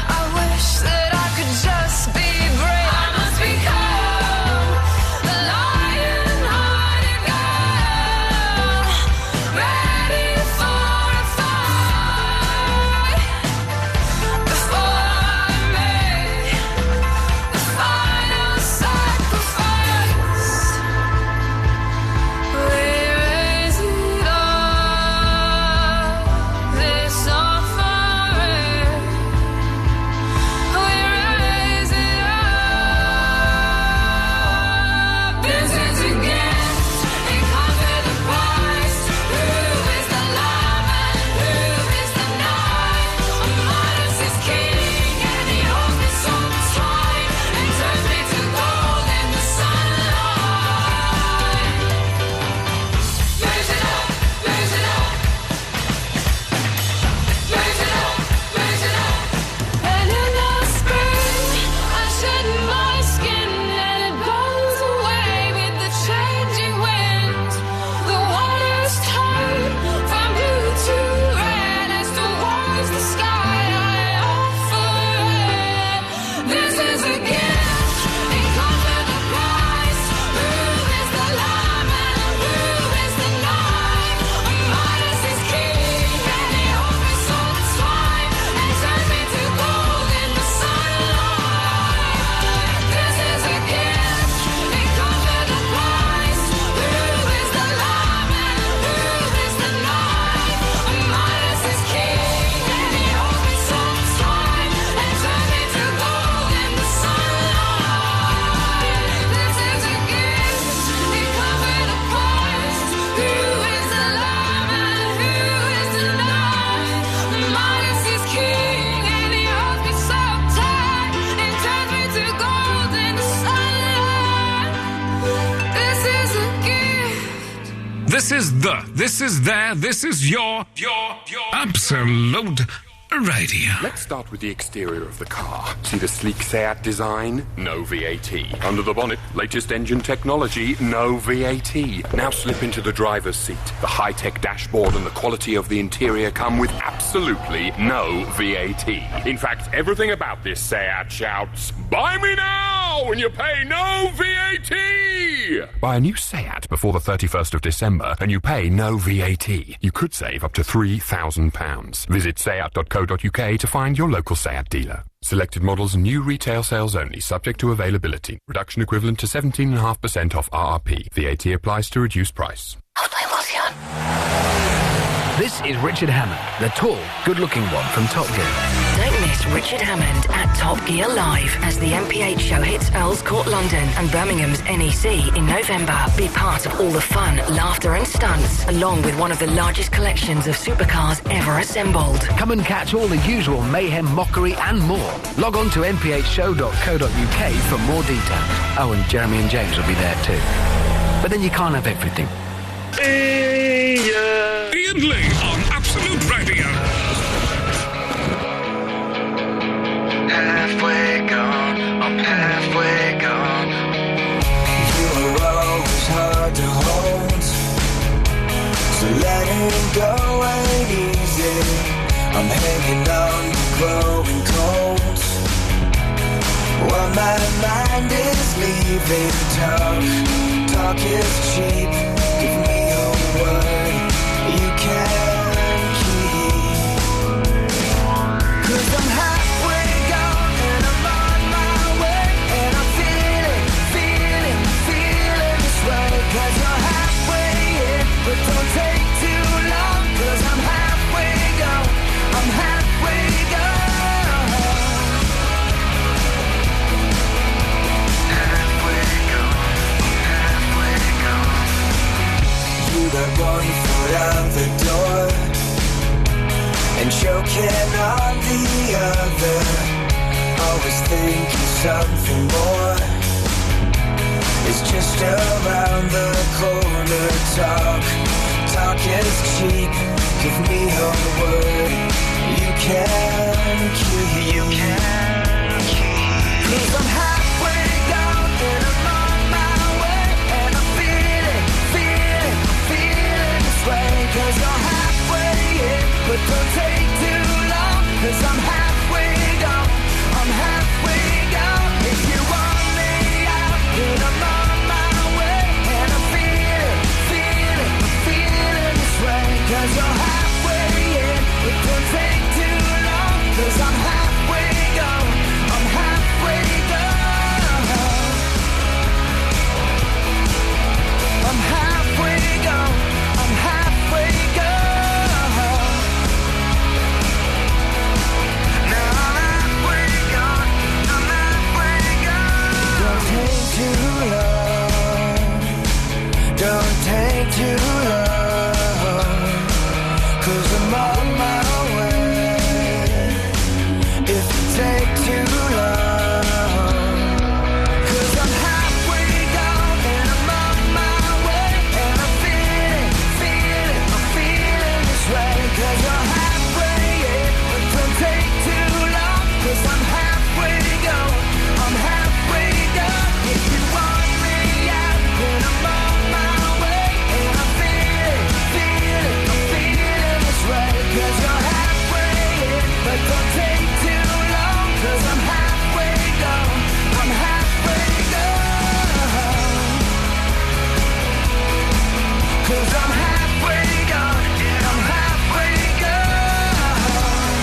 I wish that I could just be brave. I must become the lion-hearted girl, ready for a fight. Before I make the final sacrifice, we raise it up, this offering. We raise it up. This is a gift. It comes with a price. Who is the lamb and who is the knight? Midas is king and he holds me so tight and turns me to gold in the sunlight. Lose it up, lose it up. Lose it up, lose it up. And in the spring, I shed my skin and it blows away with the changing winds. The waters turn from blue to red as towards the sky I offer it. This is a gift. It comes with a price. Who is the lamb and who is the knight? Midas is king and he holds me so tight and turns me to gold in the sunlight. This is a gift. It comes with a price. Who is the lamb and who is the knight? Midas is king and he holds me so tight and turns me to gold in the sunlight. This is a gift. It comes with a price. Who is the lamb and who is the knight? Midas is king and he holds me so tight and turns me to gold in the sunlight. This is a gift. This is your Absolute Radio. Let's start with the exterior of the car. See the sleek Seat design? No VAT. Under the bonnet, latest engine technology? No VAT. Now slip into the driver's seat. The high-tech dashboard and the quality of the interior come with absolutely no VAT. In fact, everything about this Seat shouts, "Buy me now and you pay no VAT!" Buy a new Seat before the 31st of December and you pay no VAT. You could save up to £3,000. Visit seat.co.uk to find your local Seat dealer. Selected models and new retail sales only, subject to availability. Reduction equivalent to 17.5% off RRP. VAT applies to reduced price. This is Richard Hammond, the tall, good-looking one from Top Gear. Don't miss Richard Hammond at Top Gear Live as the MPH show hits Earls Court, London and Birmingham's NEC in November. Be part of all the fun, laughter and stunts, along with one of the largest collections of supercars ever assembled. Come and catch all the usual mayhem, mockery and more. Log on to mphshow.co.uk for more details. Oh, and Jeremy and James will be there too. But then you can't have everything. Iain Lee on Absolute Radio. Halfway gone, I'm halfway gone. You were always hard to hold, so letting go ain't easy. I'm hanging on to growing cold, while my mind is leaving. Talk is cheap. Give me your word you can keep. 'Cause I'm halfway gone and I'm on my way, and I'm feeling this way. 'Cause you're halfway in, but don't take too long. 'Cause I'm halfway gone, I'm halfway gone. Halfway gone, halfway gone. You got one foot out the door and choking on the other, always thinking something more is just around the corner. Talk is cheap. Give me your word you can keep. 'Cause I'm halfway down and I'm on my way, and I'm feeling this way. 'Cause you're halfway in, but don't take too long. 'Cause I'm halfway gone, I'm halfway gone. If you want me out, then I'm on my way, and I'm feeling this way. 'Cause you're halfway in, but don't take too long. 'Cause I'm halfway gone, I'm halfway gone. I'm halfway gone, I'm halfway gone. Now I'm halfway gone, I'm halfway gone. Don't take too long, don't take too long. 'Cause I'm on my way. If you take too long, 'cause I'm halfway gone and I'm on my way, and I'm feeling this way. 'Cause you're halfway in, but don't take too long. 'Cause I'm halfway gone, I'm halfway gone. If you want me out, then I'm on my way, and I'm feeling this way. 'Cause you're halfway in, but don't take too long. 'Cause I'm halfway gone, I'm halfway gone. 'Cause I'm halfway gone, and I'm halfway gone.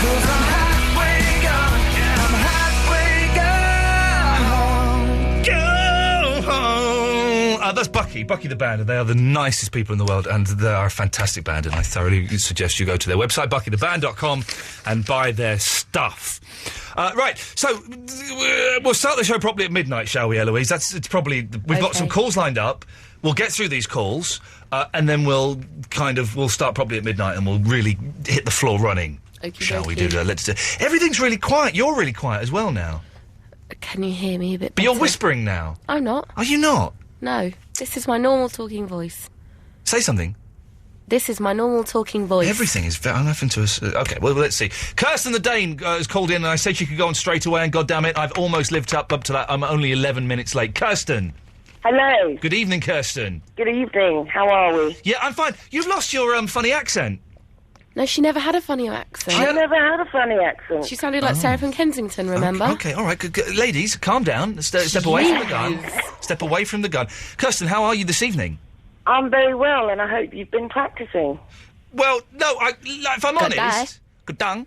'Cause I'm halfway gone, and I'm halfway gone. That's Bucky the band, and they are the nicest people in the world, and they are a fantastic band, and I thoroughly suggest you go to their website, buckytheband.com, and buy their stuff. Right, so we'll start the show properly at midnight, shall we, Eloise? It's probably... We've got some calls lined up. We'll get through these calls, and then we'll start properly at midnight, and we'll really hit the floor running. Shall we do that? Let's do... Everything's really quiet. You're really quiet as well now. Can you hear me a bit But better? you're whispering now. I'm not. Are you not? No. This is my normal talking voice. Say something. This is my normal talking voice. Everything is very... I'm having to... OK, well, let's see. Kirsten the Dane has called in, and I said she could go on straight away, and goddammit, I've almost lived up to that. I'm only 11 minutes late. Kirsten. Hello. Good evening, Kirsten. Good evening. How are we? Yeah, I'm fine. You've lost your funny accent. No, she never had a funny accent. I've never had a funny accent. She sounded like Sarah from Kensington, remember? OK, all right. Good. Ladies, calm down. Step away from the gun. Step away from the gun. Kirsten, how are you this evening? I'm very well, and I hope you've been practising. Well, no, if I'm honest... Good dung.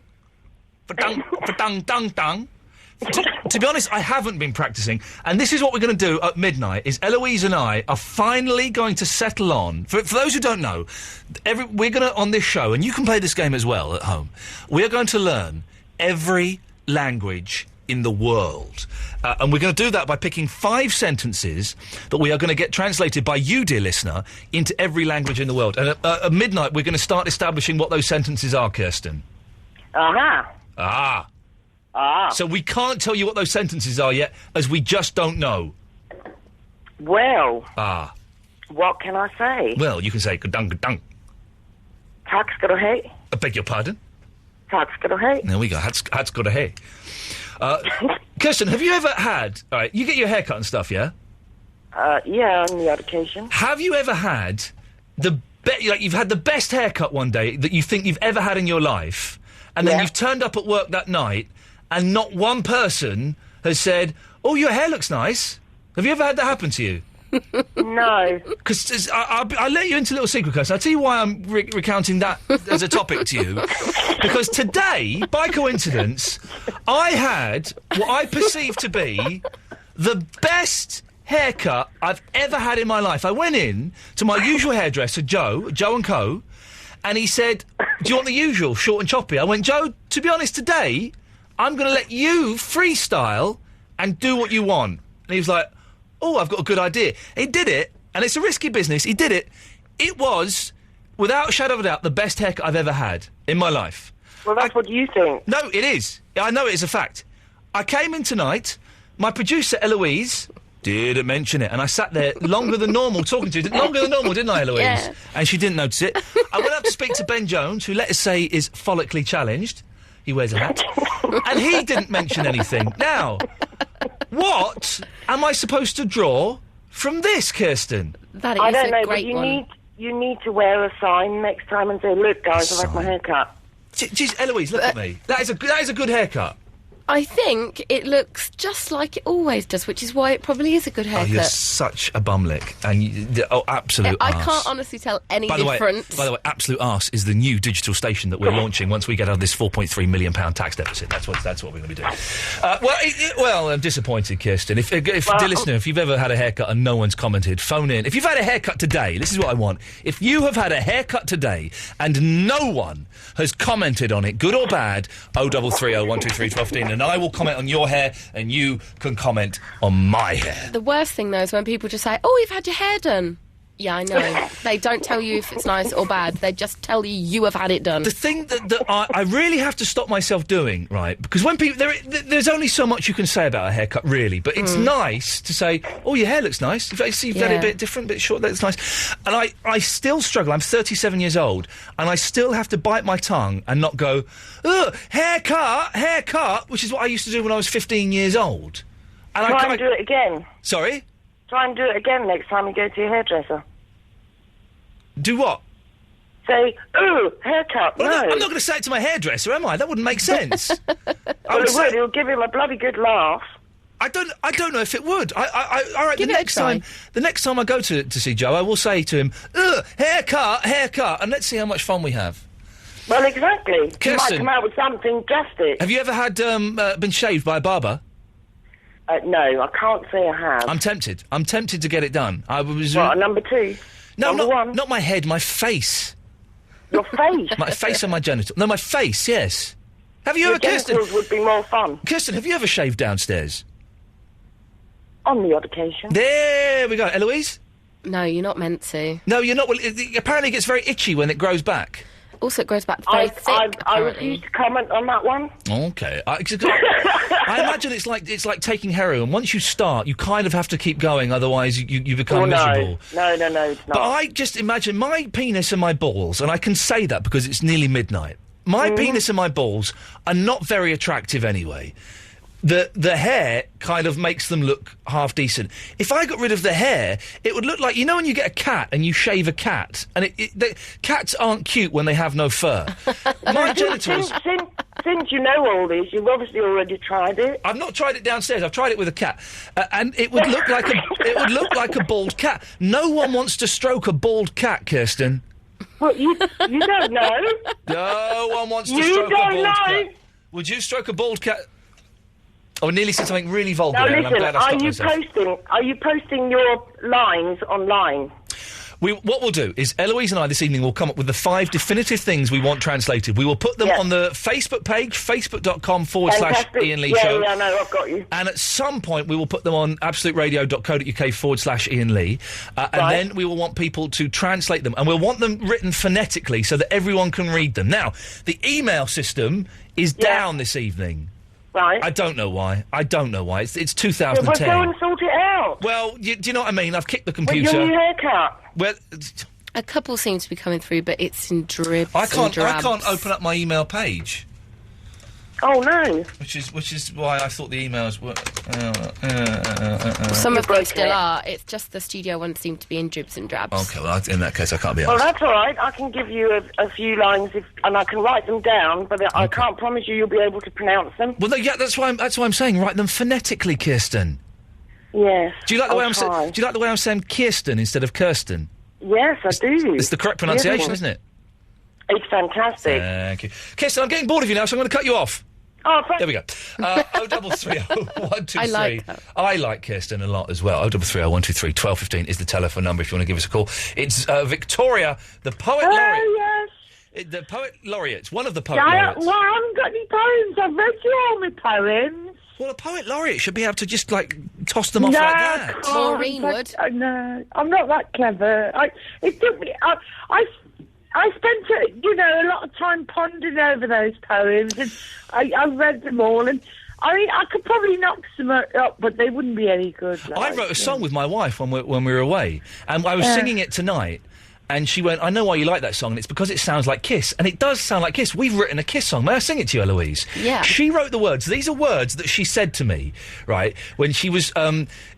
To be honest, I haven't been practising, and this is what we're going to do at midnight, is Eloise and I are finally going to settle on... For those who don't know, we're going to, on this show, and you can play this game as well at home, we're going to learn every language in the world. And we're going to do that by picking 5 sentences that we are going to get translated by you, dear listener, into every language in the world. And at midnight, we're going to start establishing what those sentences are, Kirsten. Uh-huh. So we can't tell you what those sentences are yet, as we just don't know. Well. What can I say? Well, you can say gadung gadung. Tack ska du ha. I beg your pardon? Tack ska du ha. There we go. Hat's got a hay. Kirsten, have you ever had... All right, you get your hair cut and stuff, yeah? Yeah, on the odd occasion. Have you ever had you've had the best haircut one day that you think you've ever had in your life, and then you've turned up at work that night, and not one person has said, "Oh, your hair looks nice." Have you ever had that happen to you? No. Because I'll let you into a little secret, Kirsten. I'll tell you why I'm recounting that as a topic to you. Because today, by coincidence, I had what I perceived to be the best haircut I've ever had in my life. I went in to my usual hairdresser, Joe & Co., and he said, "Do you want the usual, short and choppy?" I went, "Joe, to be honest, today, I'm going to let you freestyle and do what you want." And he was like, "Oh, I've got a good idea." He did it, and it's a risky business. He did it. It was, without a shadow of a doubt, the best haircut I've ever had in my life. Well, that's what you think. No, it is. I know it is a fact. I came in tonight, my producer, Eloise, didn't mention it, and I sat there longer than normal talking to you. Longer than normal, didn't I, Eloise? Yeah. And she didn't notice it. I went up to speak to Ben Jones, who, let us say, is follically challenged. He wears a hat. And he didn't mention anything. Now, what am I supposed to draw from this, Kirsten? That is I don't know, a great but one. you need to wear a sign next time and say, "Look, guys, I've had my haircut." Jeez, Eloise, look at me. That is a good haircut. I think it looks just like it always does, which is why it probably is a good haircut. Oh, you're such a bumlick. And absolute I arse. can't honestly tell any By difference. the way, Absolute Arse is the new digital station that we're launching once we get out of this £4.3 million tax deficit. That's what we're going to be doing. Well, I'm disappointed, Kirsten. Dear listener, if you've ever had a haircut and no one's commented, phone in. If you've had a haircut today, this is what I want. If you have had a haircut today and no one has commented on it, good or bad, 0330 123 1215, and I will comment on your hair and you can comment on my hair. The worst thing, though, is when people just say, "Oh, you've had your hair done." Yeah, I know. They don't tell you if it's nice or bad. They just tell you have had it done. The thing that I really have to stop myself doing, right, because when people... There's only so much you can say about a haircut, really, but it's nice to say, "Oh, your hair looks nice. You've had it a bit different, a bit short, that's nice." And I still struggle. I'm 37 years old, and I still have to bite my tongue and not go, "Ugh, haircut," which is what I used to do when I was 15 years old. And Try and do it again. Sorry? Try and do it again next time you go to your hairdresser. Do what? Say, "Ooh, haircut." Well, no. I'm not going to say it to my hairdresser, am I? That wouldn't make sense. Well, it would. It'll give him a bloody good laugh. I don't know if it would. All right. Give the next time I go to see Joe, I will say to him, "Ugh, haircut," and let's see how much fun we have. Well, exactly. Kirsten, you might come out with something drastic. Have you ever had been shaved by a barber? No, I can't say I have. I'm tempted. I'm tempted to get it done. I was. What, number 2? No, number 1? Not my head. My face. Your face? My face and my genital. No, my face. Yes. Have you Your ever, Kirsten? genitals would be more fun. Kirsten, have you ever shaved downstairs? On the odd occasion. There we go, Eloise. No, you're not meant to. No, you're not. Well, apparently, it gets very itchy when it grows back. Also, it grows back very thick. I apparently. refuse to comment on that one. Okay. I imagine it's like taking heroin. Once you start, you kind of have to keep going, otherwise you become miserable. No, it's not. But I just imagine my penis and my balls, and I can say that because it's nearly midnight. My penis and my balls are not very attractive anyway. The hair kind of makes them look half decent. If I got rid of the hair, it would look like, you know when you get a cat and you shave a cat, and cats aren't cute when they have no fur. My genitals... Since you know all this, you've obviously already tried it. I've not tried it downstairs. I've tried it with a cat, and it would look like a bald cat. No one wants to stroke a bald cat, Kirsten. Well, you don't know. No one wants to You stroke a don't bald know. cat. Would you stroke a bald cat? Oh, I nearly said something really vulgar. Now there, and listen, I'm glad I stopped myself. are you posting your lines online? What we'll do is Eloise and I this evening will come up with the 5 definitive things we want translated. We will put them on the Facebook page, facebook.com/Iain Lee Show. Yeah, no, I've got you. And at some point we will put them on absoluteradio.co.uk/Iain Lee. And then we will want people to translate them. And we'll want them written phonetically so that everyone can read them. Now, the email system is down this evening. Right. I don't know why. It's 2010. Well, go and sort it out. Well, do you know what I mean? I've kicked the With computer. your new haircut. Well, a couple seem to be coming through, but it's in dribs. I can't and drabs. open up my email page. Oh no! Which is why I thought the emails were. Some of them still are. It's just the studio ones seem to be in dribs and drabs. Okay, well, in that case, I can't be Well, asked. that's all right. I can give you a few lines, and I can write them down, but I can't promise you'll be able to pronounce them. Well, yeah, that's why I'm saying write them phonetically, Kirsten. Yes. Do you like the way I'll try. Do you like the way I'm saying Kirsten instead of Kirsten? Yes, I do. It's the correct pronunciation, isn't it? It's fantastic. Thank you, Kirsten. I'm getting bored of you now, so I'm going to cut you off. Oh, thank There we go. 0330 123. I like her. I like Kirsten a lot as well. 0330 123 1215 is the telephone number if you want to give us a call. It's Victoria, the poet laureate. Oh, yes. The poet laureate. One of the poet Well, I laureates. haven't got any poems. I've read you all my poems. Well, a poet laureate should be able to just, toss them off like that. Maureen would. No, I'm not that clever. It took me... I spent, a lot of time pondering over those poems, and I read them all, and I mean, I could probably knock some up, but they wouldn't be any good. I wrote a song with my wife when we were away, and I was singing it tonight, and she went, I know why you like that song, and it's because it sounds like Kiss, and it does sound like Kiss. We've written a Kiss song. May I sing it to you, Eloise? Yeah. She wrote the words. These are words that she said to me, right, when she was,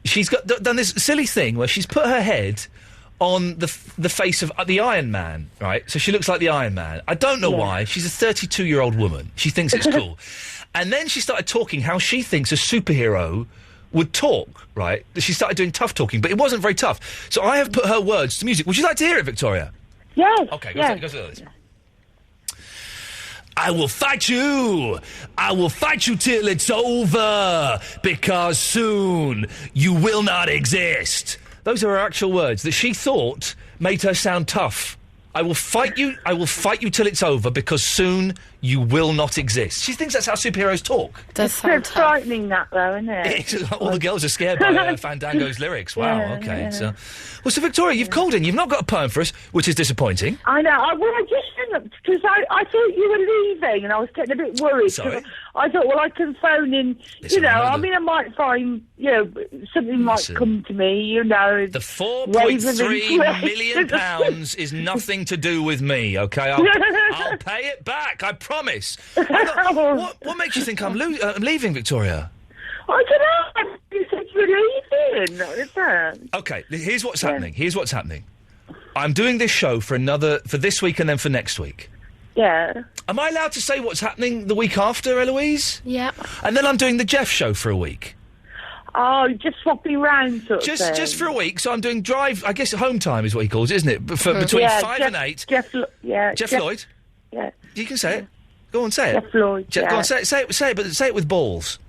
she's done this silly thing where she's put her head on the face of the Iron Man, right? So she looks like the Iron Man. I don't know why. She's a 32-year-old woman. She thinks it's cool. And then she started talking how she thinks a superhero would talk, right? She started doing tough talking, but it wasn't very tough. So I have put her words to music. Would you like to hear it, Victoria? Yes. Okay, go through this. I will fight you. I will fight you till it's over, because soon you will not exist. Those are her actual words that she thought made her sound tough. I will fight you. I will fight you till it's over, because soon you will not exist. She thinks that's how superheroes talk. It's frightening, that, though, isn't it? All the girls are scared by Fandango's lyrics. Wow, Yeah, okay. yeah. So Victoria, you've called in. You've not got a poem for us, which is disappointing. I know. I just hung up because I thought you were leaving, and I was getting a bit worried. Sorry? I thought, well, I can phone in. Listen, I mean, I might find, something might come to me. The £4.3 million is nothing to do with me. Okay, I'll pay it back. I promise. What makes you think I'm leaving, Victoria? I don't know. You said you were leaving. Is that? Okay, here's what's happening. I'm doing this show for this week and then for next week. Yeah. Am I allowed to say what's happening the week after, Eloise? Yeah. And then I'm doing the Jeff show for a week. Oh, just swapping round, sort of thing. Just for a week. So I'm doing I guess home time is what he calls it, isn't it? Between 5 and 8. Jeff Lloyd? Yeah. You can say it. Go on, say it. Jeff Lloyd, Go on, say it, but say it with balls.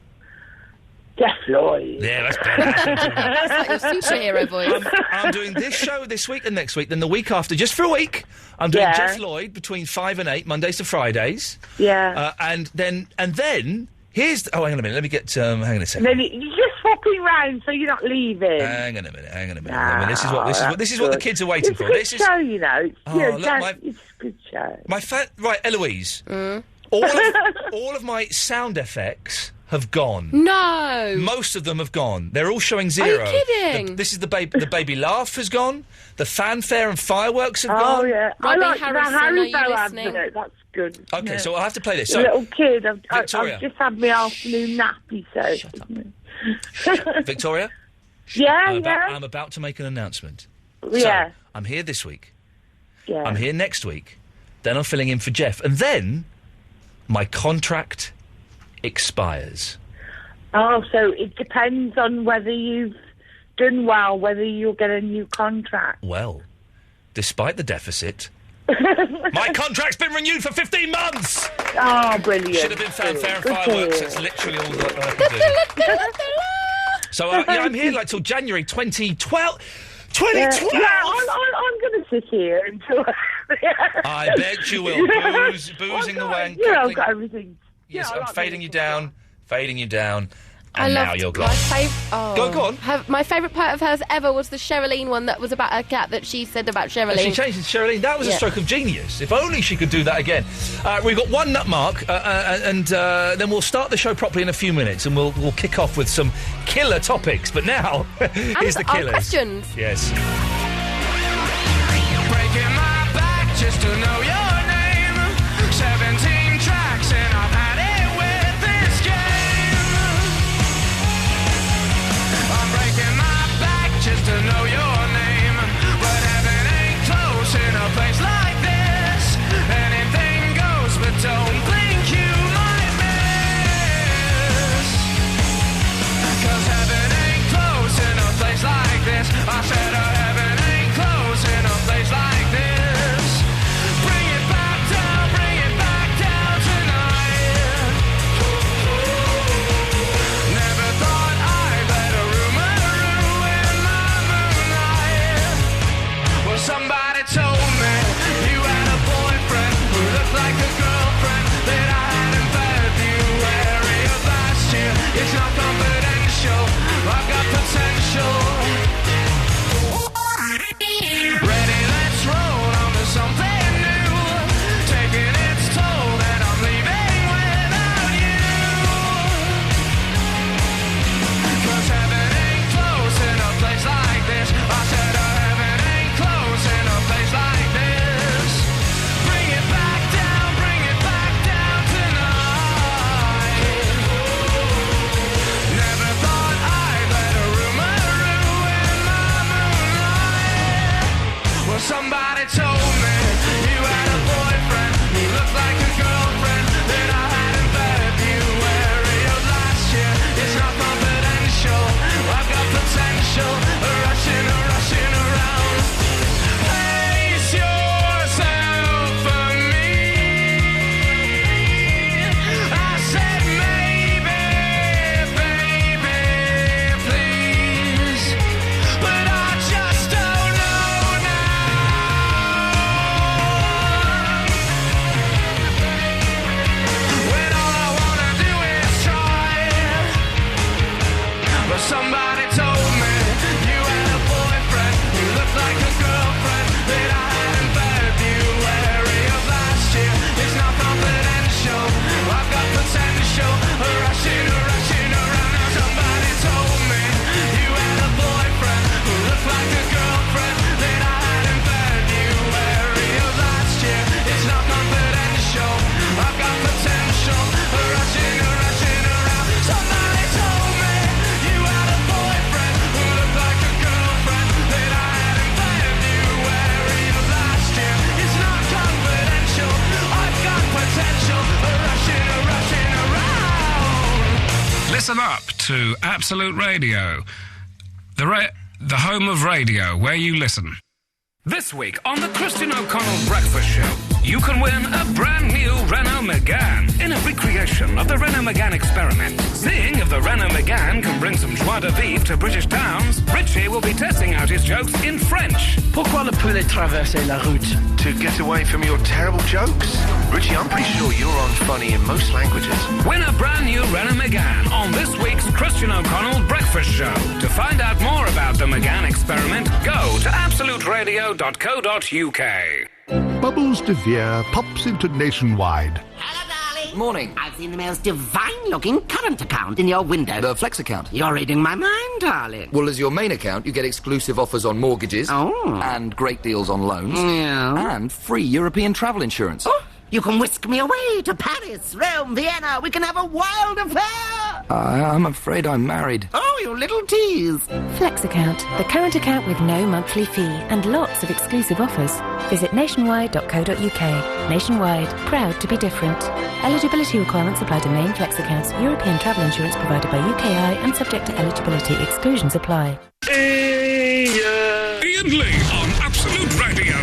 Jeff Lloyd. Yeah, that's better. That's like your superhero voice. I'm doing this show this week and next week, then the week after, just for a week, I'm doing Jeff Lloyd between 5 and 8, Mondays to Fridays. Yeah. And then here's... hang on a minute, let me get... hang on a second. Then you just swap popping round, so you're not leaving. Hang on a minute. This is what the kids are waiting for. It's a good show, you know. It's, Oh, you know, look, it's a good show. Right, Eloise. Mm. All of my sound effects have gone. No. Most of them have gone. They're all showing 0. Are you kidding? This is the baby laugh has gone. The fanfare and fireworks have Oh, gone. yeah. I Robbie like Harrison, the are you Haribo listening? advert. That's good. Okay, Yeah. so I'll have to play this. The So, little kid. I've Victoria. just had my afternoon nappy, so... Shut up. Victoria? Yeah, I'm about to make an announcement. Yeah. So, I'm here this week. Yeah. I'm here next week. Then I'm filling in for Jeff. And then my contract expires. Oh, so it depends on whether you've done well, whether you'll get a new contract. Well, despite the deficit, my contract's been renewed for 15 months! Oh, brilliant. Should have been fanfare and Good to fireworks. hear. That's literally all that I can do. So, I'm here like till January 2012. 2012! Yeah, I'm going to sit here until... I bet you will. Boozing away and Yeah, I've cackling. got everything. Yes, Yeah, I I'm like fading you down, I and now loved you're my gone. Go on. My favourite part of hers ever was the Sherilyn one that was about a cat that she said about Sherilyn. She changed it to Sherilyn. That was a Yeah. stroke of genius. If only she could do that again. We've got one nut mark, and then we'll start the show properly in a few minutes, and we'll kick off with some killer topics. But now, here's the our killers. questions. Yes. Breaking my back just to know your name. 17 tracks and I've had it with this game. I'm breaking my back just to know your name. But heaven ain't close in a place like this. Anything goes, but don't think you might miss. 'Cause heaven ain't close in a place like this. I said heaven ain't close in a place like this. Bring it back down tonight. Never thought I'd let a rumor ruin my moonlight. Well, somebody told me you had a boyfriend who looked like a girlfriend that I had in February of last year. It's not confidential, I've got potential. Ready, let's roll on to something new. Taking its toll, and I'm leaving without you. 'Cause heaven ain't close in a place like this. I said heaven ain't close in a place like this. Bring it back down tonight. Never thought I'd let a rumor ruin my moonlight. Well, somebody told me you had a boyfriend who looked like a girlfriend that I had in February of last year. It's not confidential, I've got potential, rushing around. Pace yourself for me. I said maybe, baby, please, but I just don't know when all I wanna do is try. But somebody told me you had a boyfriend who looked like a girlfriend that I had in February of last year. It's not confidential, I've got potential, rushing around. Now somebody told me you had a boyfriend who looked like a girlfriend that I had in February of last year. It's not confidential, I've got potential, rushing around. Somebody told me you had a boyfriend who looked like a girlfriend that I had in February of last year. It's not confidential, I've got potential, rushing around. Listen up to Absolute Radio, the home of radio, where you listen. This week on the Christian O'Connell Breakfast Show, you can win a brand new Renault Megane in a recreation of the Renault Megane experiment. Seeing if the Renault Megane can bring some joie de vivre to British towns, Richie will be testing out his jokes in French. Pourquoi le poulet traverser la route? To get away from your terrible jokes? Richie, I'm pretty sure you're on funny in most languages. Win a brand new Renault Megane on this week's Christian O'Connell Breakfast Show. To find out more about the Megane experiment, go to absoluteradio.co.uk. Bubbles de Vere pops into Nationwide. Morning. I've seen the most divine-looking current account in your window. The Flex account. You're reading my mind, darling. Well, as your main account, you get exclusive offers on mortgages. And great deals on loans. Yeah. And free European travel insurance. Oh, you can whisk me away to Paris, Rome, Vienna. We can have a wild affair. I'm afraid I'm married. Oh, you little tease. Flex account, the current account with no monthly fee and lots of exclusive offers. Visit nationwide.co.uk. Nationwide, proud to be different. Eligibility requirements apply to main Flex accounts. European travel insurance provided by UKI and subject to eligibility. Exclusions apply. Iain Lee on Absolute Radio.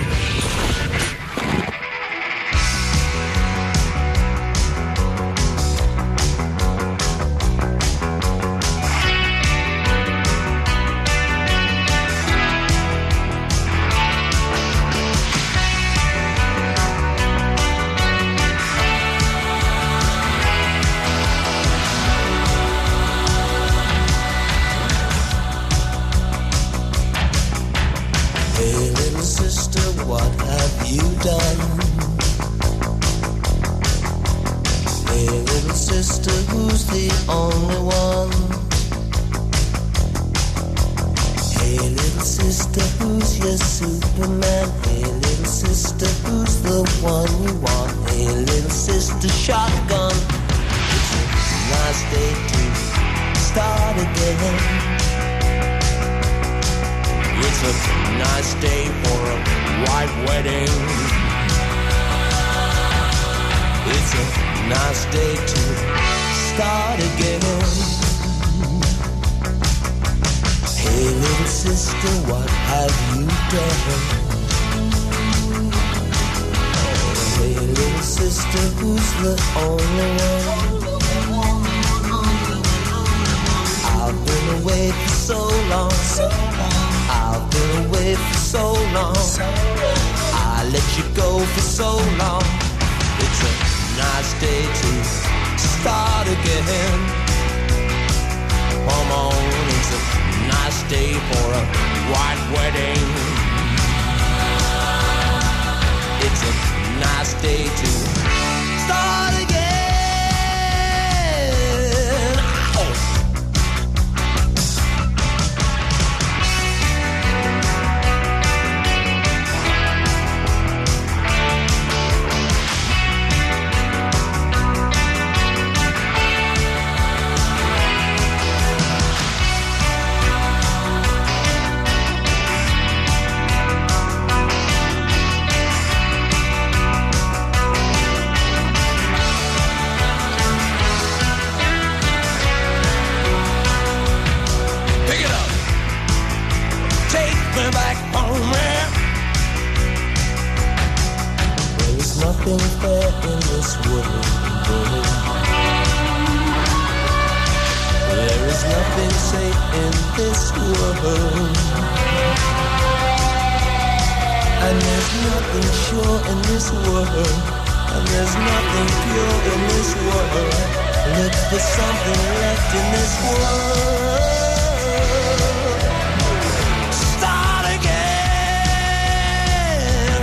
What have you done? Hey, little sister, who's the only one? Hey, little sister, who's your Superman? Hey, little sister, who's the one you want? Hey, little sister, shotgun. It's a nice day to start again. It's a nice day for a white wedding. It's a nice day to start again. Hey, little sister, what have you done? Hey, little sister, who's the only one? I've been away for so long. I've been away for so long. I let you go for so long. It's a nice day to start again. Come on, it's a nice day for a white wedding. It's a nice day to start again. Nothing fair in this world. There is nothing safe in this world. And there's nothing sure in this world. And there's nothing pure in this world. Look for something left in this world. Start again.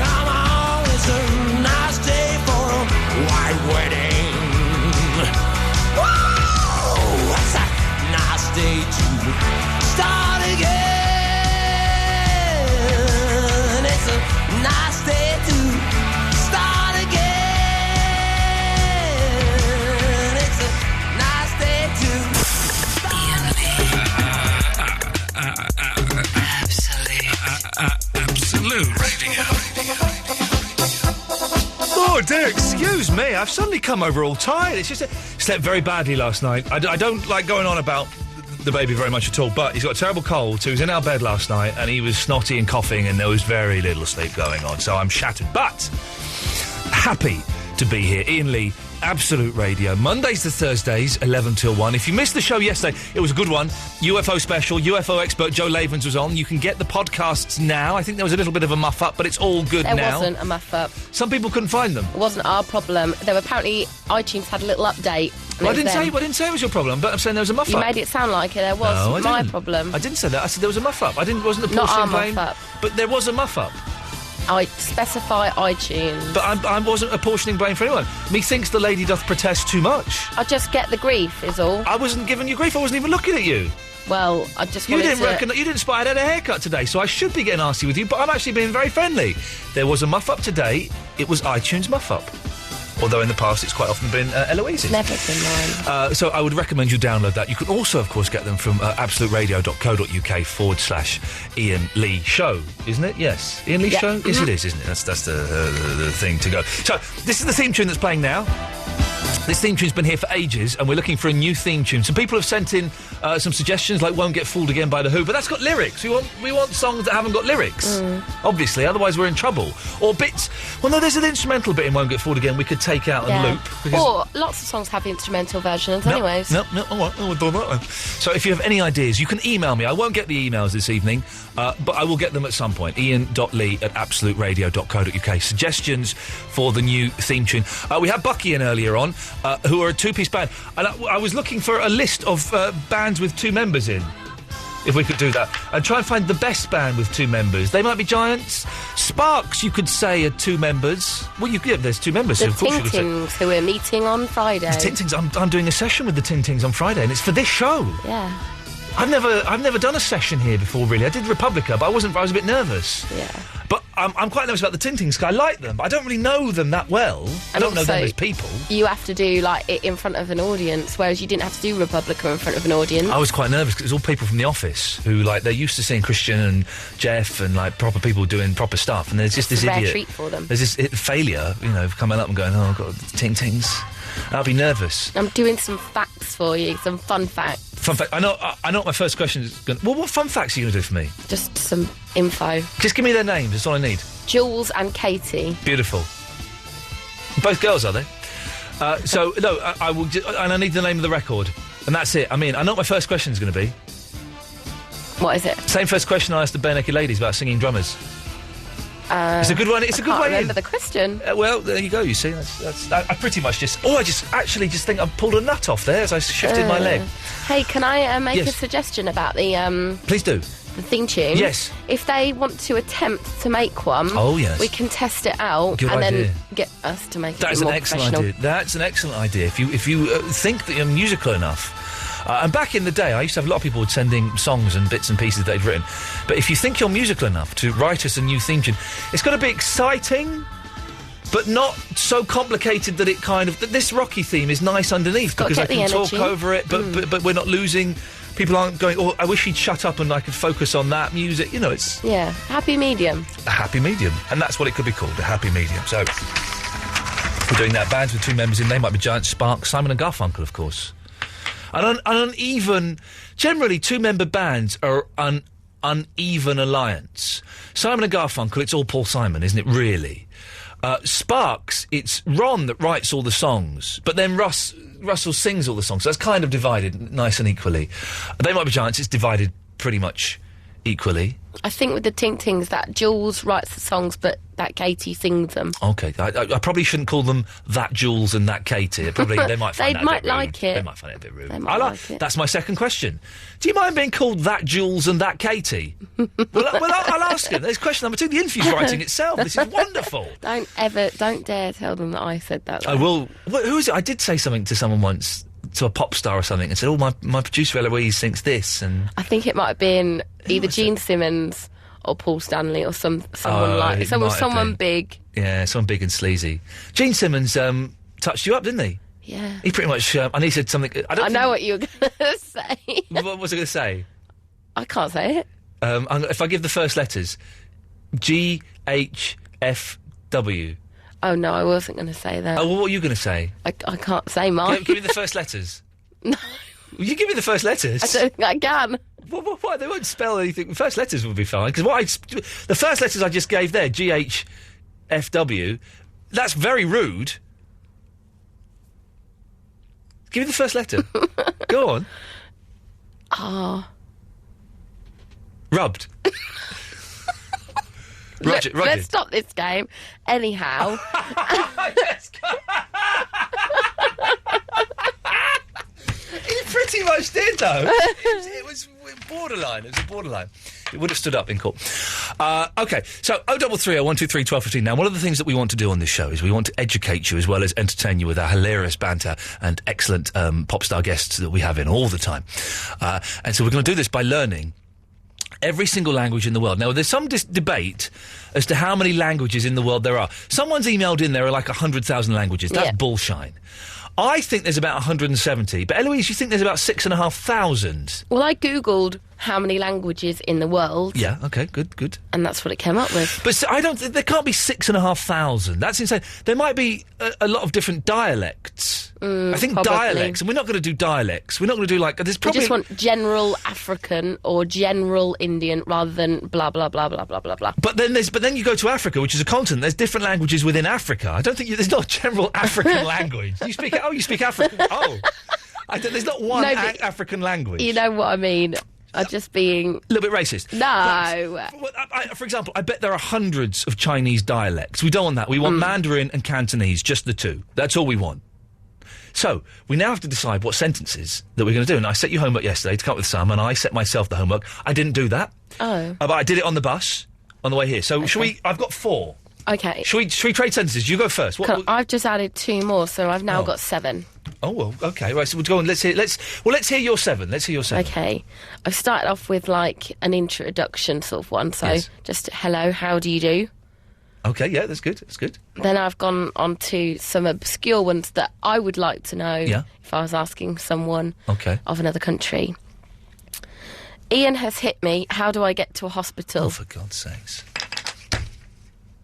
Come on, it's a nice day for a white wedding. Whoa, that's a nice day to start again. It's a nice day to start again. It's a nice day to Absolute Radio. Oh dear, excuse me. I've suddenly come over all tired. It's just slept very badly last night. I don't like going on about the baby very much at all, but he's got a terrible cold, so he was in our bed last night, and he was snotty and coughing, and there was very little sleep going on, so I'm shattered. But happy to be here. Iain Lee, Absolute Radio, Mondays to Thursdays, 11 till 1. If you missed the show yesterday, it was a good one. UFO special, UFO expert Joe Lavens was on. You can get the podcasts now. I think there was a little bit of a muff-up, but it's all good now. There wasn't a muff-up. Some people couldn't find them. It wasn't our problem. There were apparently iTunes had a little update. Well, I didn't say it was your problem, but I'm saying there was a muff-up. You made it sound like it. There was my problem. I didn't say that. I said there was a muff-up. Wasn't a Not our porcelain blame, muff-up. but there was a muff-up. I specify iTunes. But I wasn't apportioning blame for anyone. Methinks the lady doth protest too much. I just get the grief, is all. I wasn't giving you grief. I wasn't even looking at you. Well, I just You wanted didn't reckon that you didn't spot I had a haircut today, so I should be getting arsey with you, but I'm actually being very friendly. There was a muff-up today. It was iTunes muff-up. Although in the past it's quite often been Eloise's. Never been mine. So I would recommend you download that. You can also, of course, get them from absoluteradio.co.uk/Iain Lee Show, isn't it? Yes. Iain Lee Show? Yes, it is, isn't it? That's the thing to go. So this is the theme tune that's playing now. This theme tune's been here for ages, and we're looking for a new theme tune. Some people have sent in some suggestions, like Won't Get Fooled Again by The Who, but that's got lyrics. We want songs that haven't got lyrics, obviously, otherwise we're in trouble. Or bits... Well, no, there's an instrumental bit in Won't Get Fooled Again we could take out and loop. Or lots of songs have instrumental versions anyways. No, all right, we'll do that then. So if you have any ideas, you can email me. I won't get the emails this evening, but I will get them at some point. Iain.lee@absoluteradio.co.uk. Suggestions for the new theme tune. We had Bucky in earlier on, who are a two-piece band. And I was looking for a list of bands with two members in, if we could do that. And try and find the best band with two members. They might be giants. Sparks, you could say, are two members. Well, there's two members. The of course you could say. Ting-Tings, who we're meeting on Friday. The Ting-Tings, I'm doing a session with the Ting-Tings on Friday, and it's for this show. Yeah. I've never done a session here before, really. I did Republica, but I was a bit nervous. Yeah. But I'm quite nervous about the Ting-Tings. I like them, but I don't really know them that well. I don't know them as people. You have to do, like, it in front of an audience, whereas you didn't have to do Republica in front of an audience. I was quite nervous because it was all people from the office who, like, they're used to seeing Christian and Jeff and, like, proper people doing proper stuff, and there's just this It's a idiot. rare treat for them. There's this failure, coming up and going, oh, I've got Ting-Tings. I'll be nervous. I'm doing some facts for you, some fun facts. Fun fact, I know what my first question is going to... Well, what fun facts are you going to do for me? Just some info. Just give me their names, that's all I need. Jules and Katie. Beautiful. Both girls, are they? I will... and I need the name of the record. And that's it. I mean, I know what my first question is going to be. What is it? Same first question I asked the Bare Naked Ladies about singing drummers. It's a good one. It's a good way in. I remember the question. Well, there you go. You see, I pretty much just. Oh, I just think I've pulled a nut off there as I shifted my leg. Hey, can I make Yes. a suggestion about the? Please do. The theme tune. Yes. If they want to attempt to make one, Oh, yes. we can test it out Good and idea. then get us to make it That's a an more excellent professional. idea. That's an excellent idea. If you think that you're musical enough. And back in the day, I used to have a lot of people sending songs and bits and pieces they've written. But if you think you're musical enough to write us a new theme tune, it's got to be exciting, but not so complicated that it kind of... This Rocky theme is nice underneath gotta because I get can the talk energy. over it, but we're not losing... People aren't going, oh, I wish he'd shut up and I could focus on that music. It's... Yeah, happy medium. A happy medium. And that's what it could be called, a happy medium. So, we're doing that. Bands with two members in. They might be Giant Sparks, Simon and Garfunkel, of course. An uneven... Generally, two-member bands are an uneven alliance. Simon and Garfunkel, it's all Paul Simon, isn't it, really? Sparks, it's Ron that writes all the songs, but then Russell sings all the songs, so that's kind of divided nice and equally. They Might Be Giants, it's divided pretty much equally. I think with the Ting-Tings that Jules writes the songs, but that Katie sings them. Okay, I probably shouldn't call them that Jules and that Katie. They might find that a bit like rude. it. They might find it a bit rude. They might like it. That's my second question. Do you mind being called that Jules and that Katie? I'll ask him. There's question number 2. The interview's writing itself. This is wonderful. Don't dare tell them that I said that. I will. Who is it? I did say something to someone once, to a pop star or something, and said, "Oh, my producer Eloise thinks this," and I think it might have been either Gene Simmons or Paul Stanley or someone big. Yeah, someone big and sleazy. Gene Simmons touched you up, didn't he? Yeah. He pretty much. And he said something. I know what you were going to say. What was I going to say? I can't say it. If I give the first letters, GHFW. Oh no, I wasn't going to say that. Oh, well, what are you going to say? I can't say mine. Give me the first letters. No. Will you give me the first letters? I don't think I can. Why? They won't spell anything. First letters would be fine, because the first letters I just gave there, GHFW, that's very rude. Give me the first letter. Go on. Ah. Rubbed. Roger. Let's stop this game. Anyhow. He pretty much did, though. It was borderline. It was a borderline. It would have stood up in court. OK, so 0330 123 1215. Now, one of the things that we want to do on this show is we want to educate you as well as entertain you with our hilarious banter and excellent pop star guests that we have in all the time. And so we're going to do this by learning every single language in the world. Now, there's some debate as to how many languages in the world there are. Someone's emailed in there are like 100,000 languages. That's bullshine. I think there's about 170, but Eloise, you think there's about 6,500? Well, I googled how many languages in the world. Yeah, okay, good. And that's what it came up with. But I don't think there can't be 6,500. That's insane. There might be a lot of different dialects. I think probably. dialects, and we're not going to do dialects. We're not going to do there's probably... We just want general African or general Indian rather than blah, blah, blah, blah, blah, blah, blah. But then you go to Africa, which is a continent. There's different languages within Africa. I don't think there's not a general African language. You speak African. There's not one African language. You know what I mean. I'm just being... A little bit racist. No. For example, I bet there are hundreds of Chinese dialects. We don't want that. We want Mandarin and Cantonese, just the two. That's all we want. So, we now have to decide what sentences that we're going to do. And I set you homework yesterday to come up with some, and I set myself the homework. I didn't do that. Oh. But I did it on the bus, on the way here. So, shall we... I've got 4. Okay. Shall we trade sentences? You go first. I've just added 2 more, so I've now got 7. Oh, well, okay. Right, so we'll go on. Let's hear your 7. Let's hear your 7. Okay. I've started off with, an introduction sort of one. So, just, hello, how do you do? Okay, yeah, that's good. Then I've gone on to some obscure ones that I would like to know if I was asking someone of another country. Iain has hit me. How do I get to a hospital? Oh, for God's sakes.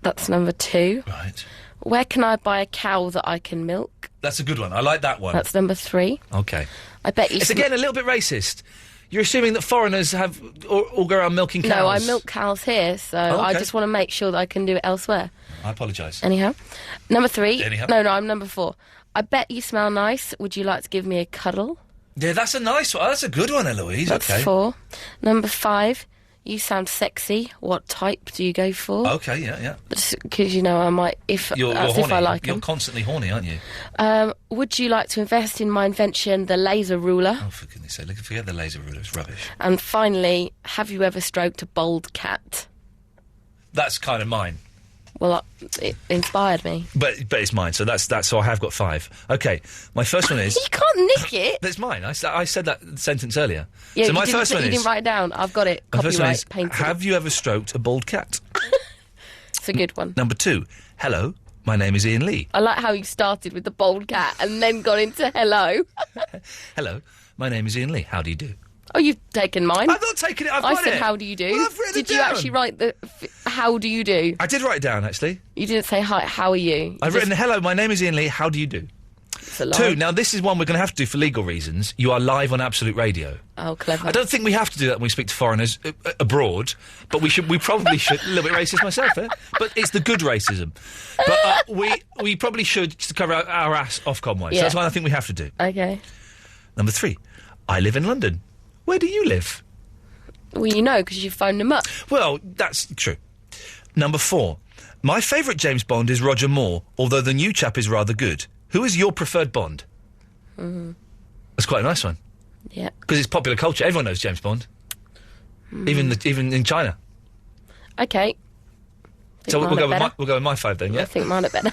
That's number 2. Right. Where can I buy a cow that I can milk? That's a good one. I like that one. That's number 3. Okay. I bet you... It's again a little bit racist. You're assuming that foreigners have or go around milking cows. No, I milk cows here, so I just want to make sure that I can do it elsewhere. I apologise. Anyhow. Number 3. Anyhow. No, I'm number 4. I bet you smell nice. Would you like to give me a cuddle? Yeah, that's a nice one. That's a good one, Eloise. That's 4. Number 5. You sound sexy. What type do you go for? Okay, yeah. Because, I might... You're horny. If I like You're them. constantly horny, aren't you? Would you like to invest in my invention, the laser ruler? Oh, for goodness sake, forget the laser ruler. It's rubbish. And finally, have you ever stroked a bald cat? That's kind of mine. Well, it inspired me. But it's mine, so that's so I have got 5. Okay, my first one is... You can't nick it! That's mine. I said that sentence earlier. Yeah, so my first one is... You didn't write it down. I've got it. My first one is, Copyright, painted. have you ever stroked a bald cat? It's a good one. Number 2, hello, my name is Iain Lee. I like how you started with the bald cat and then got into hello. Hello, my name is Iain Lee. How do you do? Oh, you've taken mine. I've not taken it. I said, how do you do? Well, I've written Did it you down. actually write the how do you do? I did write it down, actually. You didn't say, hi, how are you? I've written, hello, my name is Iain Lee. How do you do? It's a lie. 2, now this is one we're going to have to do for legal reasons. You are live on Absolute Radio. Oh, clever. I don't think we have to do that when we speak to foreigners abroad, but we probably should. A little bit racist myself, eh? But it's the good racism. But we probably should to cover our ass off Conway. Yeah. So that's what I think we have to do. Okay. Number 3, I live in London. Where do you live? Well, you know, because you phoned them up. Well, that's true. Number 4, my favourite James Bond is Roger Moore, although the new chap is rather good. Who is your preferred Bond? Mm-hmm. That's quite a nice one. Yeah. Because it's popular culture. Everyone knows James Bond. Even in China. Okay. So we'll go with my 5 then, yeah? I think mine are better.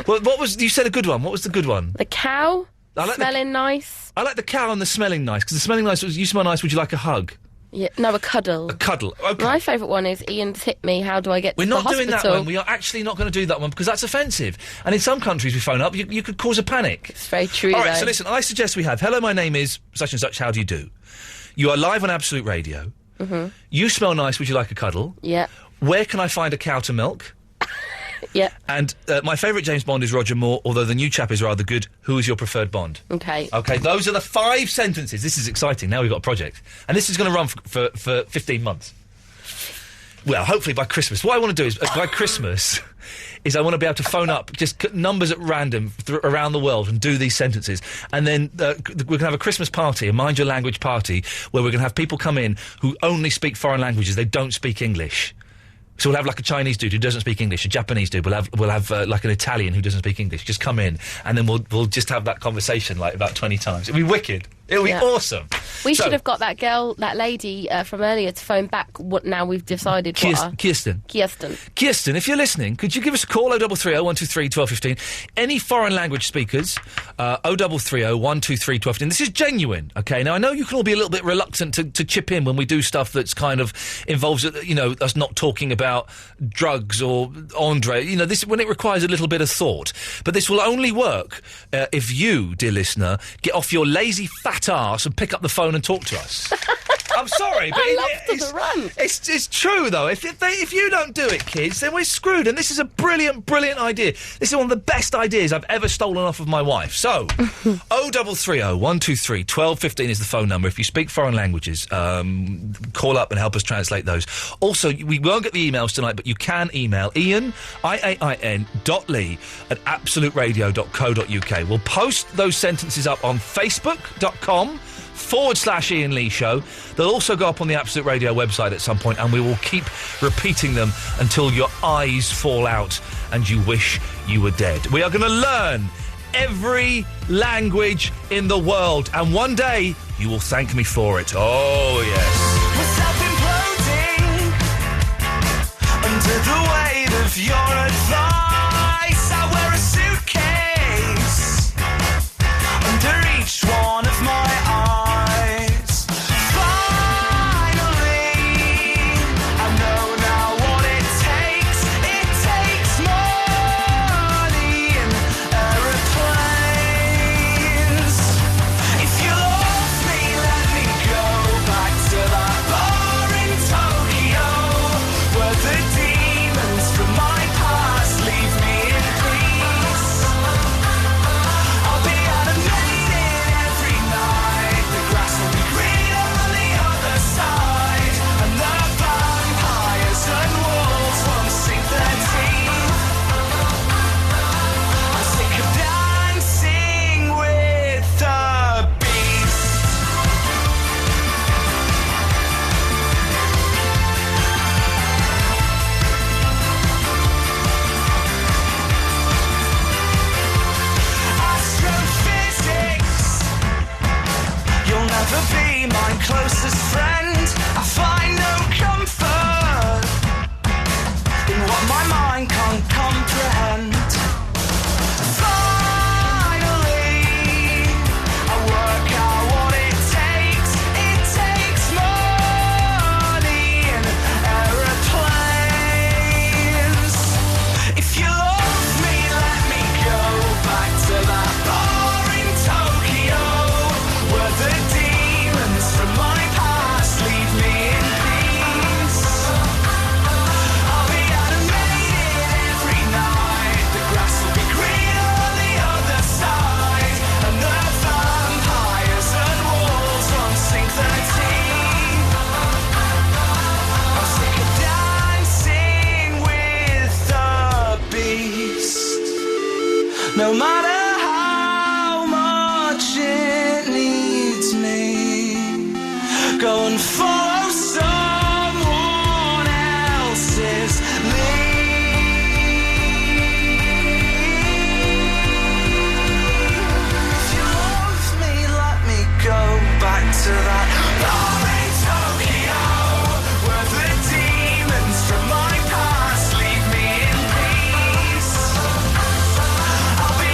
Well, you said a good one. What was the good one? The cow, like smelling nice. I like the cow and the smelling nice, because the smelling nice was, you smell nice, would you like a hug? Yeah, no, a cuddle. A cuddle, okay. My favourite one is Ian's hit me, how do I get We're to the not hospital? doing that one. We are actually not going to do that one, because that's offensive. And in some countries we phone up, you could cause a panic. It's very true, All right, though. so listen, I suggest we have, hello, my name is such and such, how do you do? You are live on Absolute Radio. Mm-hmm. You smell nice, would you like a cuddle? Yeah. Where can I find a cow to milk? Yeah. And my favourite James Bond is Roger Moore, although the new chap is rather good. Who is your preferred Bond? Okay. Okay, those are the 5 sentences. This is exciting. Now we've got a project. And this is going to run for 15 months. Well, hopefully by Christmas. What I want to do is, by Christmas, is I want to be able to phone up just numbers at random around the world and do these sentences. And then we're going to have a Christmas party, a Mind Your Language party, where we're going to have people come in who only speak foreign languages. They don't speak English. So we'll have like a Chinese dude who doesn't speak English, a Japanese dude. We'll have like an Italian who doesn't speak English. Just come in, and then we'll just have that conversation like about 20 times. It'll be wicked. It'll be awesome. We should have got that girl, that lady from earlier, to phone back. What now we've decided? Kirsten, if you're listening, could you give us a call? 0330 123 1215. Any foreign language speakers? 0330 123 1215. This is genuine. Okay. Now I know you can all be a little bit reluctant to chip in when we do stuff that's kind of involves us not talking about drugs or Andre. This when it requires a little bit of thought. But this will only work if you, dear listener, get off your lazy fat arse and pick up the phone and talk to us. I'm sorry, but it's true though. If you don't do it, kids, then we're screwed. And this is a brilliant idea. This is one of the best ideas I've ever stolen off of my wife. So, 0330 123 1215 is the phone number. If you speak foreign languages, call up and help us translate those. Also, we won't get the emails tonight, but you can email Iain, IAIN.lee@absoluteradio.co.uk. We'll post those sentences up on Facebook.com/Iain Lee Show. They'll also go up on the Absolute Radio website at some point, and we will keep repeating them until your eyes fall out and you wish you were dead. We are going to learn every language in the world, and one day you will thank me for it. Oh, yes. We're self-imploding under the weight of your advice. I wear a suitcase under each one of my eyes. Closest friend, I find no comfort in what my mind can't comprehend. Finally, I work out what it takes. It takes money and aeroplanes. If you love me, let me go back to that bar in Tokyo where the from my past, leave me in peace. I'll be animated every night. The grass will be green on the other side, and the vampires and wolves won't sink their teeth. I'm sick of dancing with the beast. No matter how much it needs me, go and follow someone else's lead. If you love me, let me go back to that bar in Tokyo where the demons from my past leave me in peace. I'll be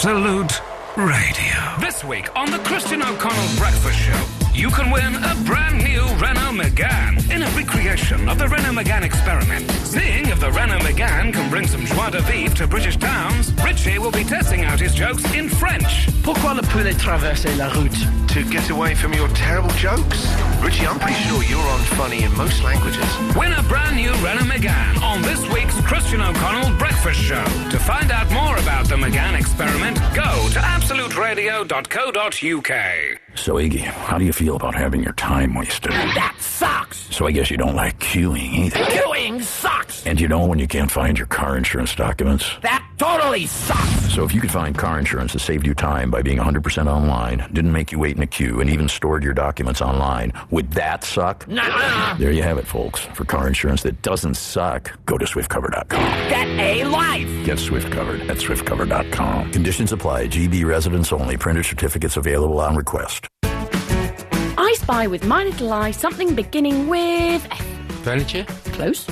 Absolute Radio. This week on the Christian O'Connell Breakfast Show, you can win a brand new Renault Megane in a recreation of the Renault Megane experiment. Seeing if the Renault Megane can bring some joie de vivre to British towns, Richie will be testing out his jokes in French. Pourquoi le poulet traverser la route? To get away from your terrible jokes? Richie, I'm pretty sure you're on funny in most languages. Win a brand new Renault Megane on this week's Christian O'Connell Breakfast Show. To find out more about the Megane experiment, go to absoluteradio.co.uk. So, Iggy, how do you feel about having your time wasted? That sucks! So I guess you don't like queuing either. Queuing sucks! And you know when you can't find your car insurance documents? That totally sucks! So if you could find car insurance that saved you time by being 100% online, didn't make you wait in a queue, and even stored your documents online, would that suck? Nuh-uh. There you have it, folks. For car insurance that doesn't suck, go to swiftcover.com. Get a life! Get Swift Covered at swiftcover.com. Conditions apply. GB residents only. Printer certificates available on request. I spy with my little eye something beginning with F. Furniture? Close.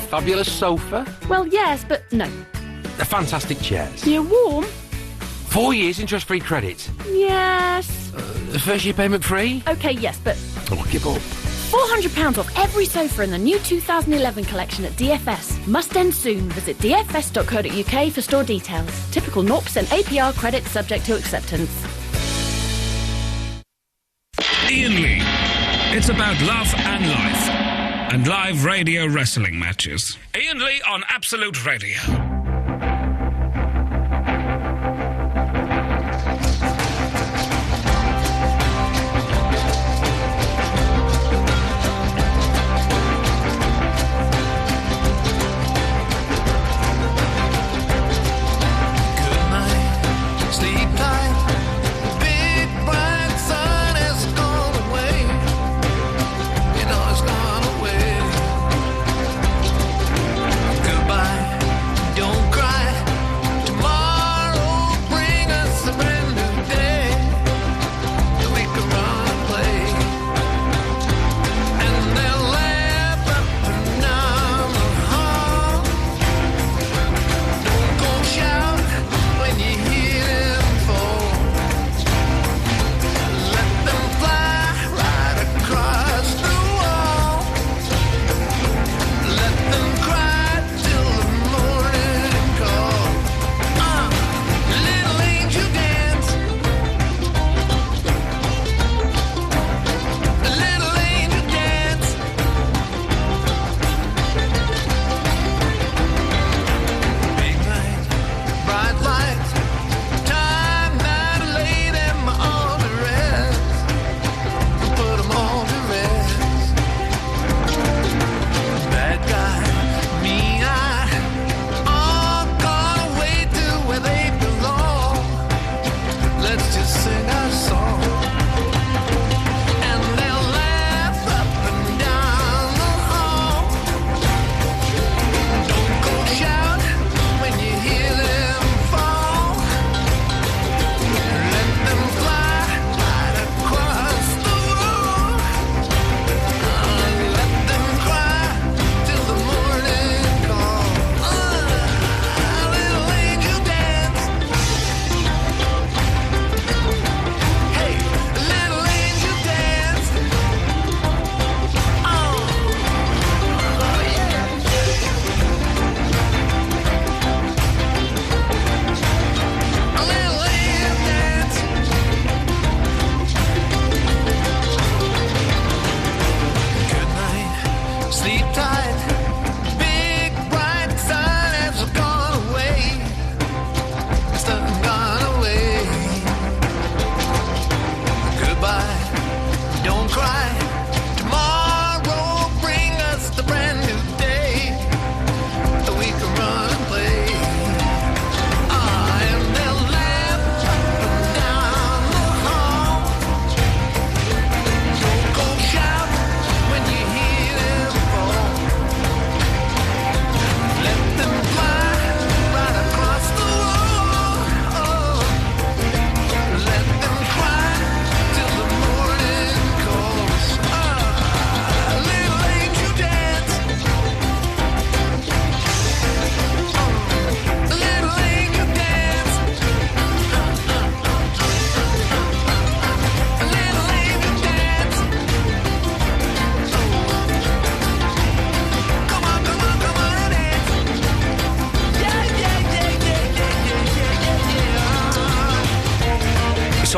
Fabulous sofa? Well, yes, but no. The fantastic chairs? You're warm? 4 years interest-free credit? Yes. First year payment free? OK, yes, but... Oh, give up. £400 off every sofa in the new 2011 collection at DFS. Must end soon. Visit dfs.co.uk for store details. Typical 0% APR credit subject to acceptance. Iain Lee. It's about love and life. And live radio wrestling matches. Iain Lee on Absolute Radio. Don't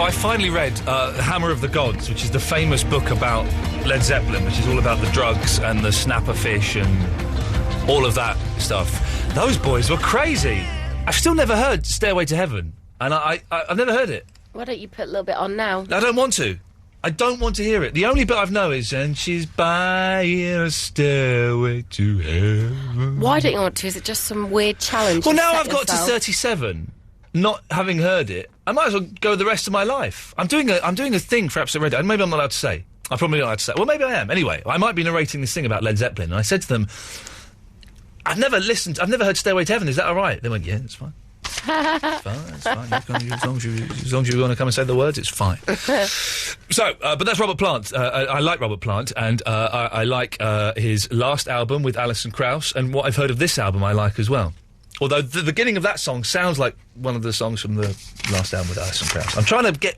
I finally read Hammer of the Gods, which is the famous book about Led Zeppelin, which is all about the drugs and the snapper fish and all of that stuff. Those boys were crazy. I've still never heard Stairway to Heaven, and I've never heard it. Why don't you put a little bit on now? I don't want to. I don't want to hear it. The only bit I know is, and she's buying a stairway to heaven. Why don't you want to? Is it just some weird challenge? Well, now I've got to 37, not having heard it, I might as well go the rest of my life. I'm doing a thing for Absolute Radio, and maybe I'm not allowed to say. I'm probably not allowed to say. Well, maybe I am. Anyway, I might be narrating this thing about Led Zeppelin, and I said to them, I've never heard Stairway to Heaven, is that all right? They went, yeah, it's fine. It's fine. As long as you want to come and say the words, it's fine. So, but that's Robert Plant. I like Robert Plant, and I like his last album with Alison Krauss, and what I've heard of this album I like as well. Although the beginning of that song sounds like one of the songs from the last album with Alison Krauss.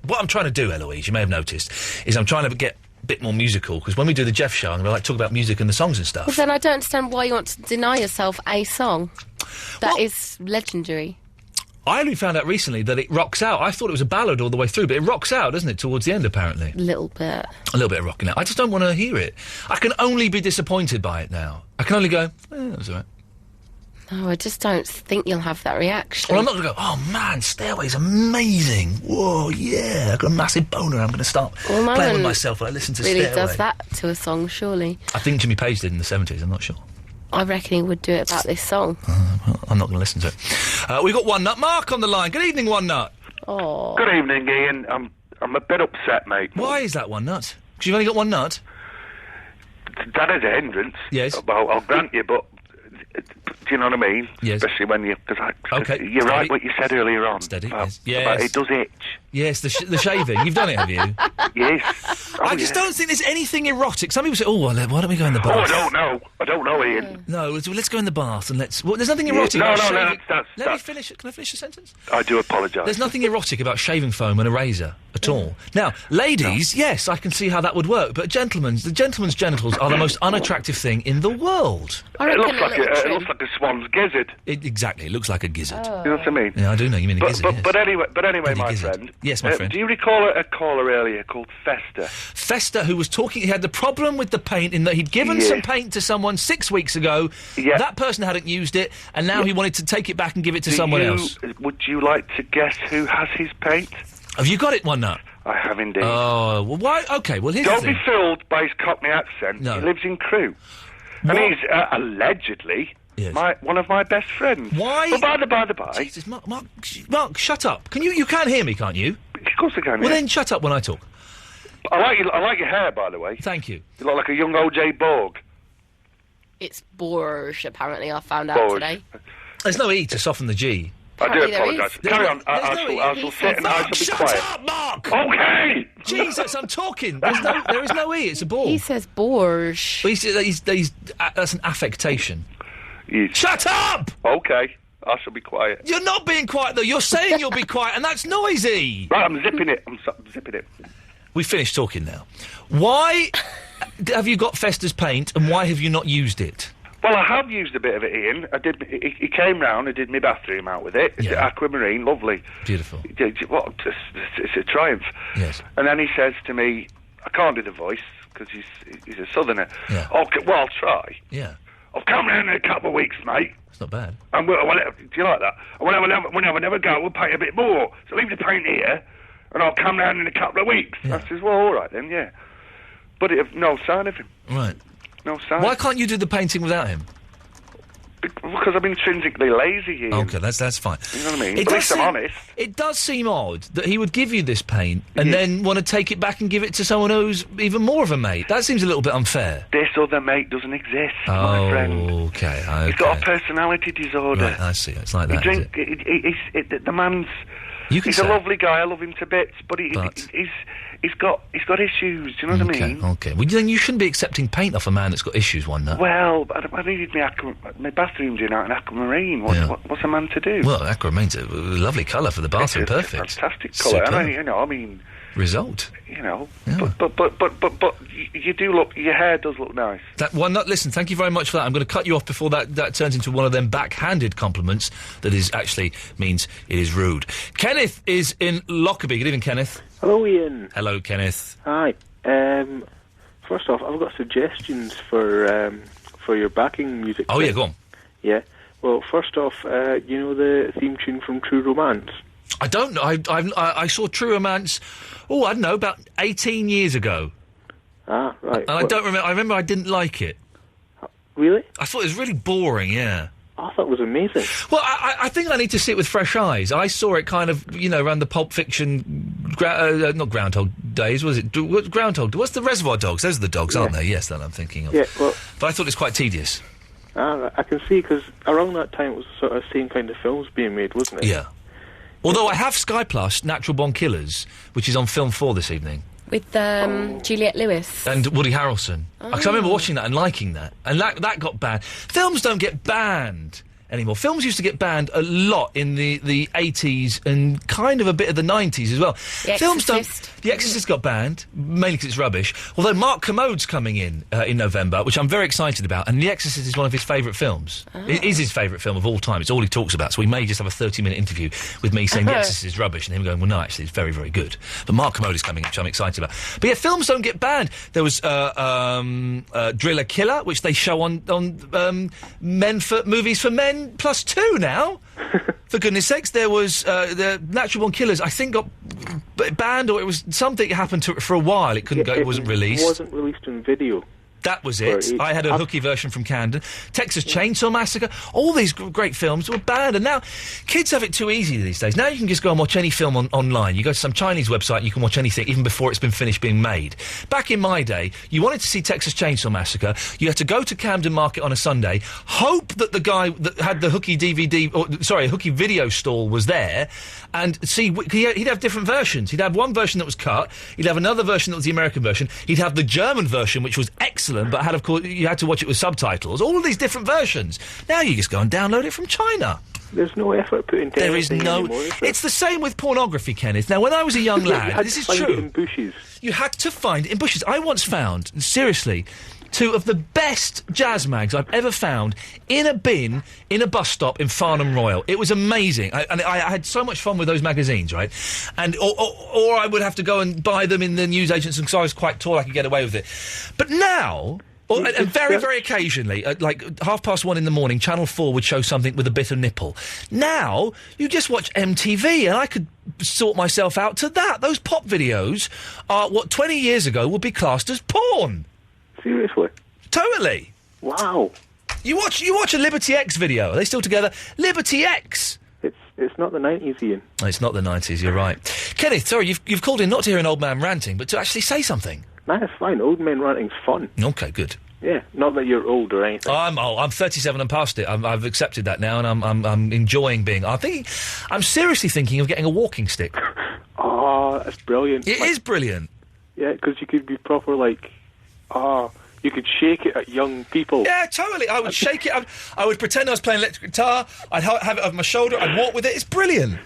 What I'm trying to do, Eloise, you may have noticed, is I'm trying to get a bit more musical, because when we do the Jeff show, I'm going to talk about music and the songs and stuff. Well, then I don't understand why you want to deny yourself a song that is legendary. I only found out recently that it rocks out. I thought it was a ballad all the way through, but it rocks out, doesn't it, towards the end, apparently? A little bit of rocking out. I just don't want to hear it. I can only be disappointed by it now. I can only go, that was all right. No, I just don't think you'll have that reaction. Well, I'm not going to go, oh, man, Stairway's amazing. Whoa, yeah, I've got a massive boner. I'm going to start playing with myself when I listen to really Stairway. Does that to a song, surely? I think Jimmy Page did in the 70s, I'm not sure. I reckon he would do it about this song. Well, I'm not going to listen to it. We've got One Nut Mark on the line. Good evening, One Nut. Oh. Good evening, Ian. I'm a bit upset, mate. Why is that, One Nut? Because you've only got one nut? That is a hindrance. Yes. Well, I'll grant you, but do you know what I mean? Yes. Especially when you... Okay. You're Steady. right what you said earlier on. Steady, about, yes. about it does itch. Yes, the shaving. You've done it, have you? Yes. I just don't think there's anything erotic. Some people say, why don't we go in the bath? Oh, I don't know, Ian. No, let's go in the bath and let's... Well, there's nothing erotic about shaving... Let me finish it. Can I finish the sentence? I do apologise. There's nothing erotic about shaving foam and a razor at all. Now, ladies, yes, I can see how that would work, but the gentleman's genitals are the most unattractive thing in the world. It looks like a swan's gizzard. Exactly, it looks like a gizzard. You know what I mean? Yeah, I do know you mean a gizzard, yes. But anyway, my friend. Yes, my friend. Do you recall a caller earlier called Fester? Fester, who was talking, he had the problem with the paint in that he'd given some paint to someone 6 weeks ago. Yeah. That person hadn't used it, and now he wanted to take it back and give it to someone else. Would you like to guess who has his paint? Have you got it, One Nut? I have indeed. Oh, well, why? Okay, well, here's Don't the thing. be fooled by his Cockney accent. No. He lives in Crewe. And he's allegedly one of my best friends. Why? But by the by. Jesus, Mark, shut up. You can hear me, can't you? Of course I can. Well, then shut up when I talk. I like your hair, by the way. Thank you. You look like a young O.J. Borg. It's Borge, apparently, I found out today. There's no E to soften the G. I do apologise. Carry on. I shall sit and I shall be quiet. Shut up, Mark! Okay! Jesus, I'm talking. There is no E, it's a ball. He says Borge. Well, that's an affectation. Shut up! Okay, I shall be quiet. You're not being quiet, though. You're saying you'll be quiet, and that's noisy. Right, I'm zipping it. I'm zipping it. We finished talking now. Why have you got Fester's paint, and why have you not used it? Well, I have used a bit of it, Ian. He came round and did my bathroom out with it. It's aquamarine, lovely. Beautiful. It's a triumph. Yes. And then he says to me, I can't do the voice, because he's a southerner. Yeah. Okay, well, I'll try. Yeah. I'll come round in a couple of weeks, mate. It's not bad. And do you like that? And we'll never go, we'll pay a bit more. So leave the paint here, and I'll come round in a couple of weeks. Yeah. I says, well, all right then, yeah. But no sign of him. Right. No sign. Why can't you do the painting without him? Because I'm intrinsically lazy, Ian. Okay, that's fine. You know what I mean? At least I'm honest. It does seem odd that he would give you this paint and then want to take it back and give it to someone who's even more of a mate. That seems a little bit unfair. This other mate doesn't exist, my friend. Okay. He's got a personality disorder. Right, I see. It's like that. The man's... He's a lovely guy. I love him to bits, but he's got issues. Do you know what I mean? Okay. Well, then you shouldn't be accepting paint off a man that's got issues. One nut. Well, I needed my bathroom doing out in aquamarine. What's a man to do? Well, aquamarine's a lovely colour for the bathroom. Perfect. Fantastic colour. I mean, result. You know, Yeah. but you do look. Your hair does look nice. Listen, thank you very much for that. I'm going to cut you off before that turns into one of them backhanded compliments that is actually means it is rude. Kenneth is in Lockerbie. Good evening, Kenneth. Hello, Ian. Hello, Kenneth. Hi. First off, I've got suggestions for your backing music. Oh, yeah, go on. Yeah. Well, first off, you know the theme tune from True Romance? I don't know. I saw True Romance, I don't know, about 18 years ago. Ah, right. And I don't remember. I remember I didn't like it. Really? I thought it was really boring, yeah. I thought it was amazing. Well, I think I need to see it with fresh eyes. I saw it kind of, around the Pulp Fiction, not Groundhog Days, was it? Groundhog, what's the Reservoir Dogs? Those are the dogs, aren't they? Yes, that I'm thinking of. Yeah, well... But I thought it was quite tedious. I can see, because around that time it was sort of the same kind of films being made, wasn't it? Yeah. Although I have Sky Plus, Natural Born Killers, which is on Film 4 this evening. With Juliette Lewis. And Woody Harrelson. Because I remember watching that and liking that. And that got banned. Films don't get banned anymore. Films used to get banned a lot in the 80s and kind of a bit of the 90s as well. The Exorcist got banned, mainly because it's rubbish. Although Mark Commode's coming in November, which I'm very excited about, and The Exorcist is one of his favourite films. Oh. It is his favourite film of all time. It's all he talks about, so we may just have a 30-minute interview with me saying The Exorcist is rubbish, and him going, well, no, actually, it's very, very good. But Mark Commode is coming in, which I'm excited about. But yeah, films don't get banned. There was Driller Killer, which they show on movies for men +2 now. For goodness sakes, there was the Natural Born Killers. I think got banned, or it was something happened to it for a while. It couldn't go. It wasn't released. It wasn't released in video. That was it. I had a hooky version from Camden. Texas Chainsaw Massacre. All these great films were banned, and now kids have it too easy these days. Now you can just go and watch any film online. You go to some Chinese website and you can watch anything, even before it's been finished being made. Back in my day, you wanted to see Texas Chainsaw Massacre, you had to go to Camden Market on a Sunday, hope that the guy that had the hooky hooky video stall was there, and see, he'd have different versions. He'd have one version that was cut, he'd have another version that was the American version, he'd have the German version, which was excellent, but had, of course, you had to watch it with subtitles. All of these different versions. Now you just go and download it from China. There's no effort put into anything anymore, is there? It's the same with pornography, Kenneth. Now, when I was a young lad, this is true. You had to find it in bushes. You had to find it in bushes. I once found, seriously, two of the best jazz mags I've ever found in a bin in a bus stop in Farnham Royal. It was amazing. I had so much fun with those magazines, right? And or I would have to go and buy them in the newsagents, and because I was quite tall, I could get away with it. But now... and very, very occasionally, at like 1:30 in the morning, Channel 4 would show something with a bit of nipple. Now, you just watch MTV, and I could sort myself out to that. Those pop videos are what 20 years ago would be classed as porn. Seriously? Totally. Wow. You watch a Liberty X video. Are they still together? Liberty X! It's not the 90s, Ian. It's not the 90s, you're right. Kenneth, sorry, you've called in not to hear an old man ranting, but to actually say something. Nah, it's fine. Old men ranting's fun. Okay, good. Yeah, not that you're old or anything. I'm old. I'm 37 and past it. I've accepted that now, and I'm enjoying being... I'm seriously thinking of getting a walking stick. Oh, that's brilliant. It is brilliant. Yeah, because you could be proper, you could shake it at young people. Yeah, totally. I would shake it. I would pretend I was playing electric guitar. I'd have it over my shoulder. I'd walk with it. It's brilliant.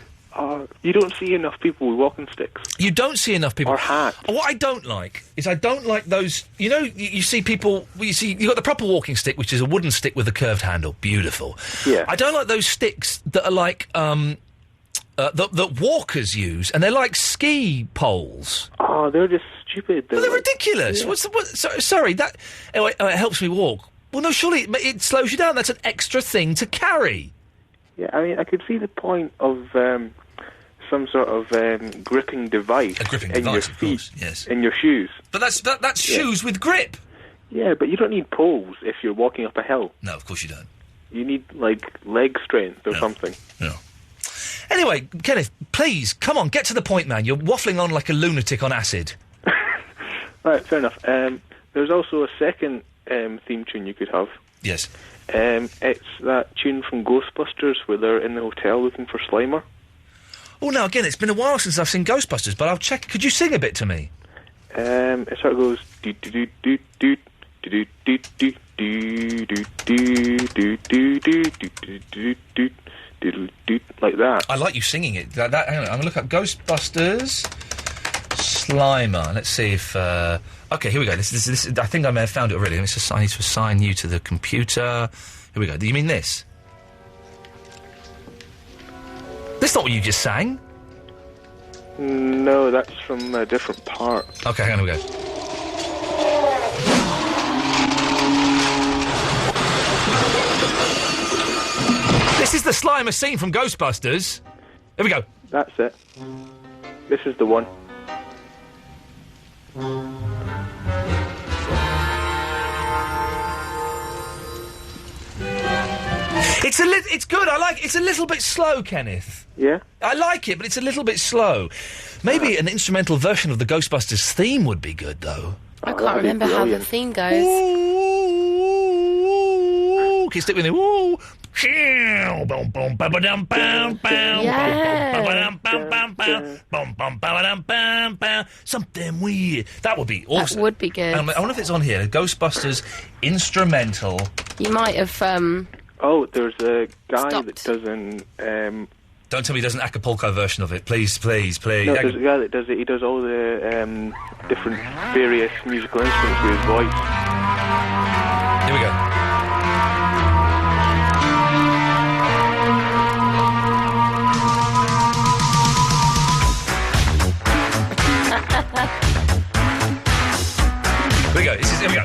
You don't see enough people with walking sticks. You don't see enough people. Or hats. What I don't like is I don't like those... You see people... you've got the proper walking stick, which is a wooden stick with a curved handle. Beautiful. Yeah. I don't like those sticks that are like... that walkers use, and they're like ski poles. Oh, they're just stupid. They're ridiculous. Yeah. Sorry, that... Anyway, it helps me walk. Well, no, surely it slows you down. That's an extra thing to carry. Yeah, I mean, I could see the point of some sort of gripping device in your feet, yes, in your shoes. But that's shoes with grip. Yeah, but you don't need poles if you're walking up a hill. No, of course you don't. You need, leg strength or something. No. Anyway, Kenneth, please, come on, get to the point, man. You're waffling on like a lunatic on acid. Right, fair enough. There's also a second theme tune you could have. Yes. It's that tune from Ghostbusters where they're in the hotel looking for Slimer. Oh, now again, it's been a while since I've seen Ghostbusters, but I'll check. Could you sing a bit to me? It sort of goes do do do do do do do do do do do do do do like that. I like you singing it. Hang on, I'm gonna look up Ghostbusters Slimer. Let's see if... OK, here we go. This. I think I may have found it already. I need to assign you to the computer. Here we go. Do you mean this? That's not what you just sang. No, that's from a different part. OK, hang on, here we go. This is the Slimer scene from Ghostbusters. Here we go. That's it. This is the one. It's good. I like it. It's a little bit slow, Kenneth. Yeah? I like it, but it's a little bit slow. Maybe an instrumental version of the Ghostbusters theme would be good, though. I can't remember how the theme goes. Ooh, can you stick with me? Ooh. Something weird. That would be awesome. That would be good. I wonder if it's on here. Ghostbusters instrumental. You might have. Oh, there's a guy that does an. Don't tell me he does an Acapulco version of it, please, please, please. No, there's a guy that does it. He does all the different various musical instruments with his voice. Here we go. Here we go. Here we go.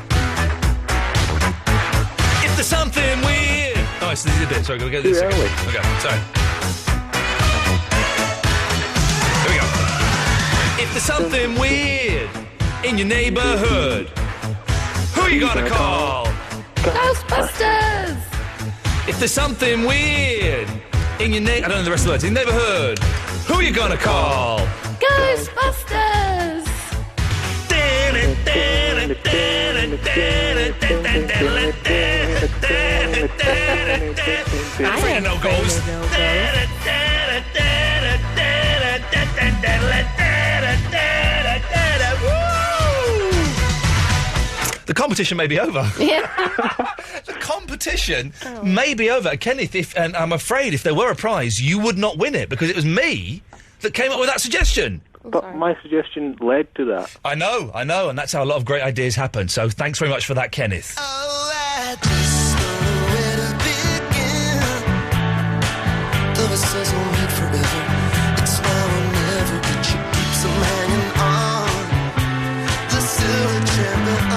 If there's something weird. Oh, this is a bit. Sorry, go get this. Okay, sorry. Here we go. If there's something weird in your neighborhood, who are you gonna call? Ghostbusters! If there's something weird in your I don't know the rest of the words. In your neighborhood, who are you gonna call? Ghostbusters! I know ghosts. The competition may be over. Yeah. The competition may be over. Kenneth, and I'm afraid if there were a prize, you would not win it because it was me that came up with that suggestion. But my suggestion led to that. I know, and that's how a lot of great ideas happen. So thanks very much for that, Kenneth. Oh, I just know where to begin. Though it says we'll meet forever, it's now or never. But she keeps on hanging on. The silver champion.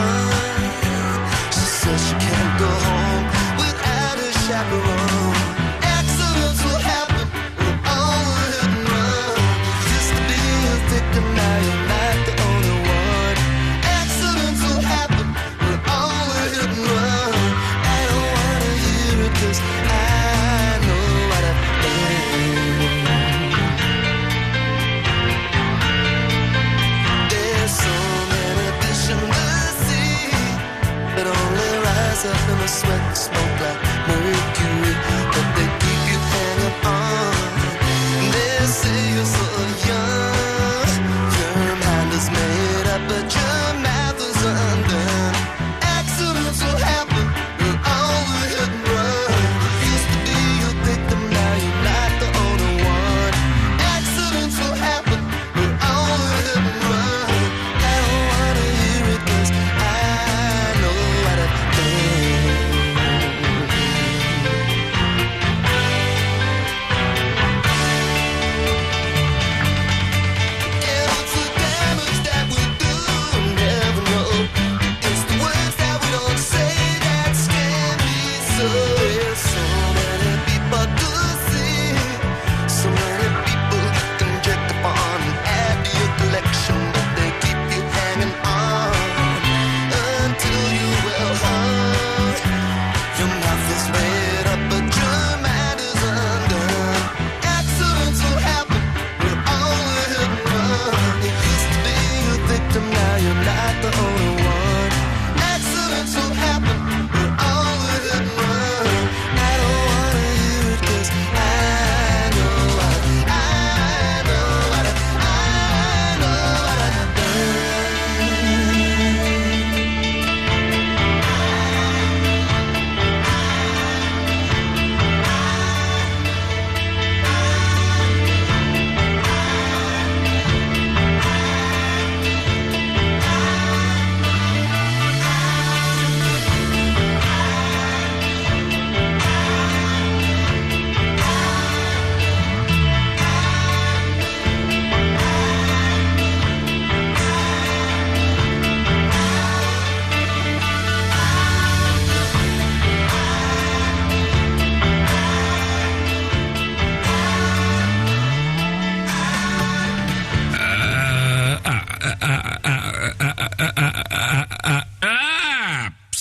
She says she can't go home without a chaperone. Accidents will happen. We're all hit and run. Used to be a victim, now you're not the only one. Accidents will happen. We're all hit and run. I don't wanna hear it 'cause I know what I've done. There's so many fish in the sea that only rise up in the sweat and smoke like mercury, but they keep you hanging on. They say you're so young, your mind is made up, but your mouth is undone. Accidents will happen, you're all hit and run. Used to be a victim, now you're not the only one. Accidents will happen, you're all hit and run. I don't wanna hear it 'cause I know what I've done. And it's the damage that we do, never know. It's the words that we don't say that scare me so. There's so many people to see, so many people you can check upon and add to your collection, but they keep you hanging on until you will hung. Your mouth is made up, but your mind is undone. Accidents will happen, we're all hit and run. You used to be a victim, now you're not the only one. Accidents will happen, we're all hit and run. I don't wanna hear it 'cause I know what I've done.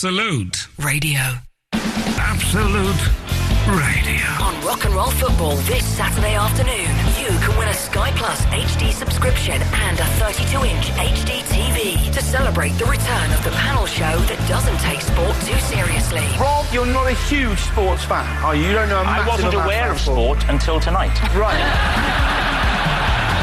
Absolute Radio. Absolute Radio. On Rock and Roll Football this Saturday afternoon, you can win a Sky Plus HD subscription and a 32-inch HD TV to celebrate the return of the panel show that doesn't take sport too seriously. Rob, you're not a huge sports fan, are you? You don't know a massive I wasn't amount aware of football. sport until tonight. Right.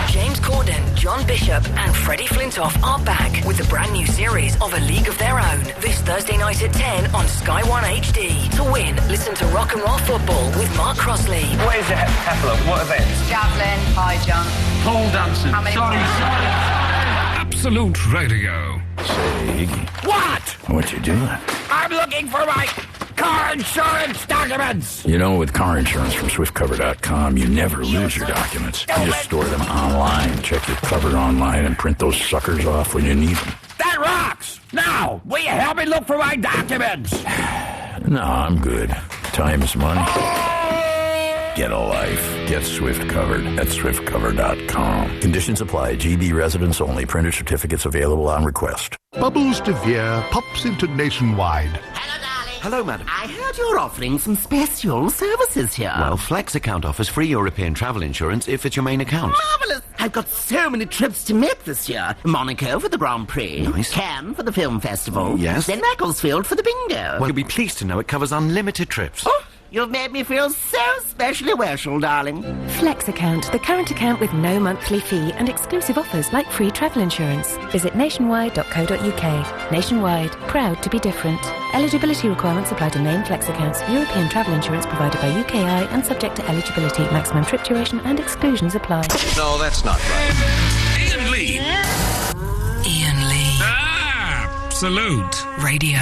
James Corden, John Bishop and Freddie Flintoff are back with the brand new series of A League of Their Own this Thursday night at 10 on Sky 1 HD. To win, listen to Rock and Roll Football with Mark Crossley. What is it, Heffler? What events? Javelin, high jump. Pole dancing. How many Sorry. Absolute Radio. Say, Iggy. What? What you doing? I'm looking for my car insurance documents. You know, with car insurance from SwiftCover.com, you never lose your documents. You just store them online, check your cover online, and print those suckers off when you need them. That rocks. Now, will you help me look for my documents? No, I'm good. Time is money. Get a life. Get Swift Covered at SwiftCover.com. Conditions apply. GB residents only. Printed certificates available on request. Bubbles de Vere pops into Nationwide. Hello, madam. I heard you're offering some special services here. Well, Flex account offers free European travel insurance if it's your main account. Marvellous! I've got so many trips to make this year. Monaco for the Grand Prix. Nice. Cannes for the film festival. Yes. Then Macclesfield for the bingo. Well, you'll be pleased to know it covers unlimited trips. Oh, you've made me feel so specially special, darling. Flex account, the current account with no monthly fee and exclusive offers like free travel insurance. Visit nationwide.co.uk. Nationwide, proud to be different. Eligibility requirements apply to main Flex accounts. European travel insurance provided by UKI and subject to eligibility. Maximum trip duration and exclusions apply. No, that's not right. Iain Lee. Iain Lee. Absolute Radio.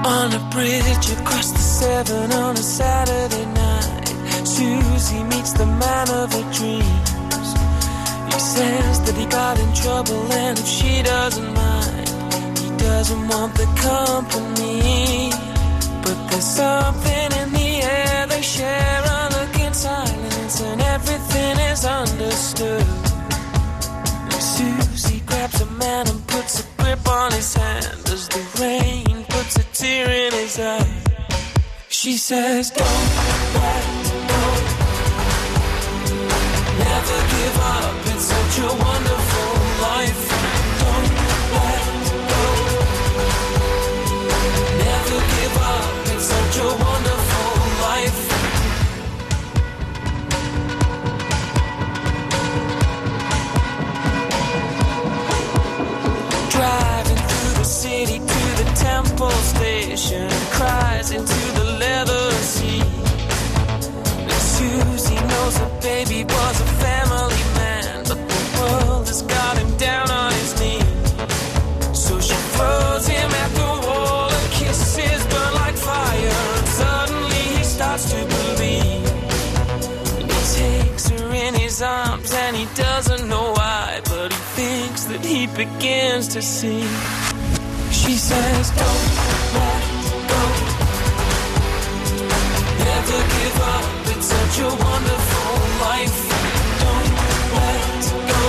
On a bridge across the Severn on a Saturday night, Susie meets the man of her dreams. He says that he got in trouble and if she doesn't mind, he doesn't want the company. But there's something in the air, they share a look in silence and everything is understood. Susie grabs a man and puts a grip on his hand as the rain puts a tear in his eye. She says, don't let go, never give up, it's such a wonderful life. Don't let go, never give up, it's such a wonderful life. Driving through the city to the Temple Station, cries into the leather seat. And Susie knows her baby was a family man, but the world has got him down on his knees. So she throws him at the wall and kisses burn like fire, and suddenly he starts to believe. And he takes her in his arms and he doesn't know why, but he thinks that he begins to see. She says, don't let go, never give up, it's such a wonderful life. Don't let go,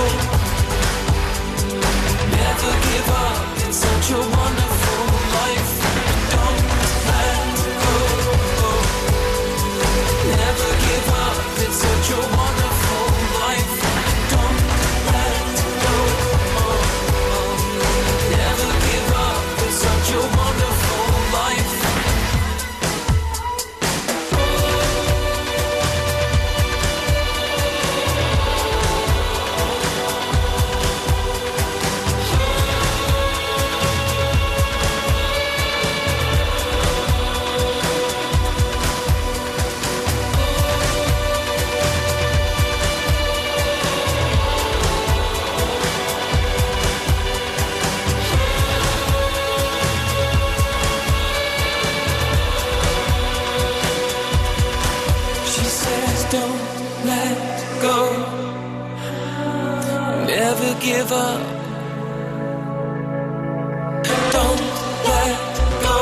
never give up, it's such a wonderful life. Don't let go, never give up, it's such a wonderful life. Don't let go, never give up, it's such a wonderful life. She says, don't let go, never give up. Don't let go,